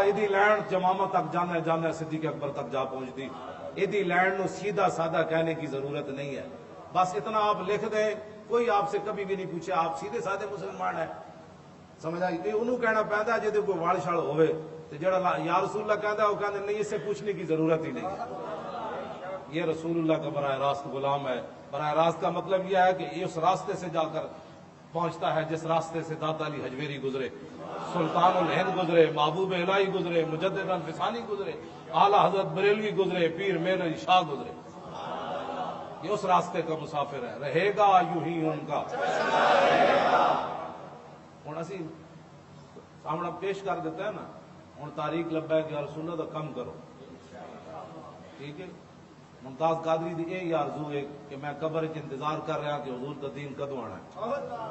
یہ لینڈ یمامہ تک جانا جانا صدیق اکبر تک جا پہنچتی یہ لینڈ نو سیدھا سادہ کہنے کی ضرورت نہیں ہے بس اتنا آپ لکھ دیں کوئی آپ سے کبھی بھی نہیں پوچھے آپ سیدھے سادے مسلمان ہیں سمجھ آئی کہ انہوں کہنا پہنتا ہے جی کوئی واڑ چھاڑ ہوئے تو جڑا یا رسول اللہ کہتا ہے وہ کہتے نہیں اس سے پوچھنے کی ضرورت ہی نہیں ہے یہ رسول اللہ کا براہ راست غلام ہے براہ راست کا مطلب یہ ہے کہ یہ اس راستے سے جا کر پہنچتا ہے جس راستے سے داتا علی حجویری گزرے سلطان الہند گزرے محبوب الہی گزرے مجدد الفسانی گزرے اعلی حضرت بریلوی گزرے پیر میر علی شاہ گزرے یہ اس راستے کا مسافر ہے رہے گا یوں ہی ان کا ہوں اسی سامنا پیش کر دیتا ہے نا ہوں تاریخ لبا ہے کہ رسول اللہ تو کم کرو ٹھیک ہے ممتاز قادری دی یہ آرزو ہے کہ میں قبر کے انتظار کر رہا کہ حضور کا دین کدو آنا ہے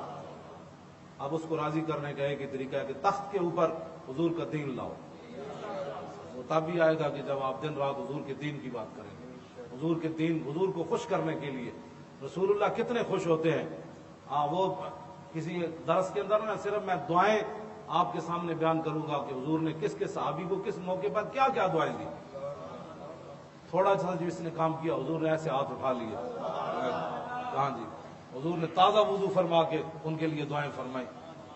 اب اس کو راضی کرنے کا ایک ہی طریقہ ہے کہ تخت کے اوپر حضور کا دین لاؤ وہ تب بھی آئے گا کہ جب آپ دن رات حضور کے دین کی بات کریں گے حضور کے دین حضور کو خوش کرنے کے لیے رسول اللہ کتنے خوش ہوتے ہیں وہ کسی درس کے اندر نا صرف میں دعائیں آپ کے سامنے بیان کروں گا کہ حضور نے کس کس صحابی کو کس موقع پر کیا کیا دعائیں دی تھوڑا سا جو اس نے کام کیا حضور نے ایسے ہاتھ اٹھا لیے ہاں جی حضور نے تازہ وضو فرما کے ان کے لیے دعائیں فرمائی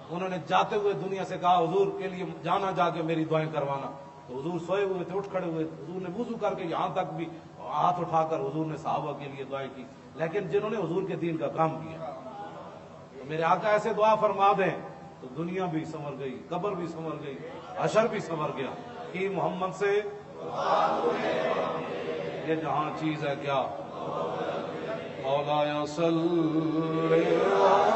انہوں نے جاتے ہوئے دنیا سے کہا حضور کے لیے جانا جا کے میری دعائیں کروانا تو حضور سوئے ہوئے تھے اٹھ کھڑے ہوئے حضور نے وضو کر کے یہاں تک بھی ہاتھ اٹھا کر حضور نے صحابہ کے لیے دعائیں کی لیکن جنہوں نے حضور کے دین کا کام کیا تو میرے آقا ایسے دعا فرما دیں تو دنیا بھی سنور گئی قبر بھی سنور گئی حشر بھی سنور گیا کہ محمد سے یہ جہاں چیز ہے کیا مولا صلی اللہ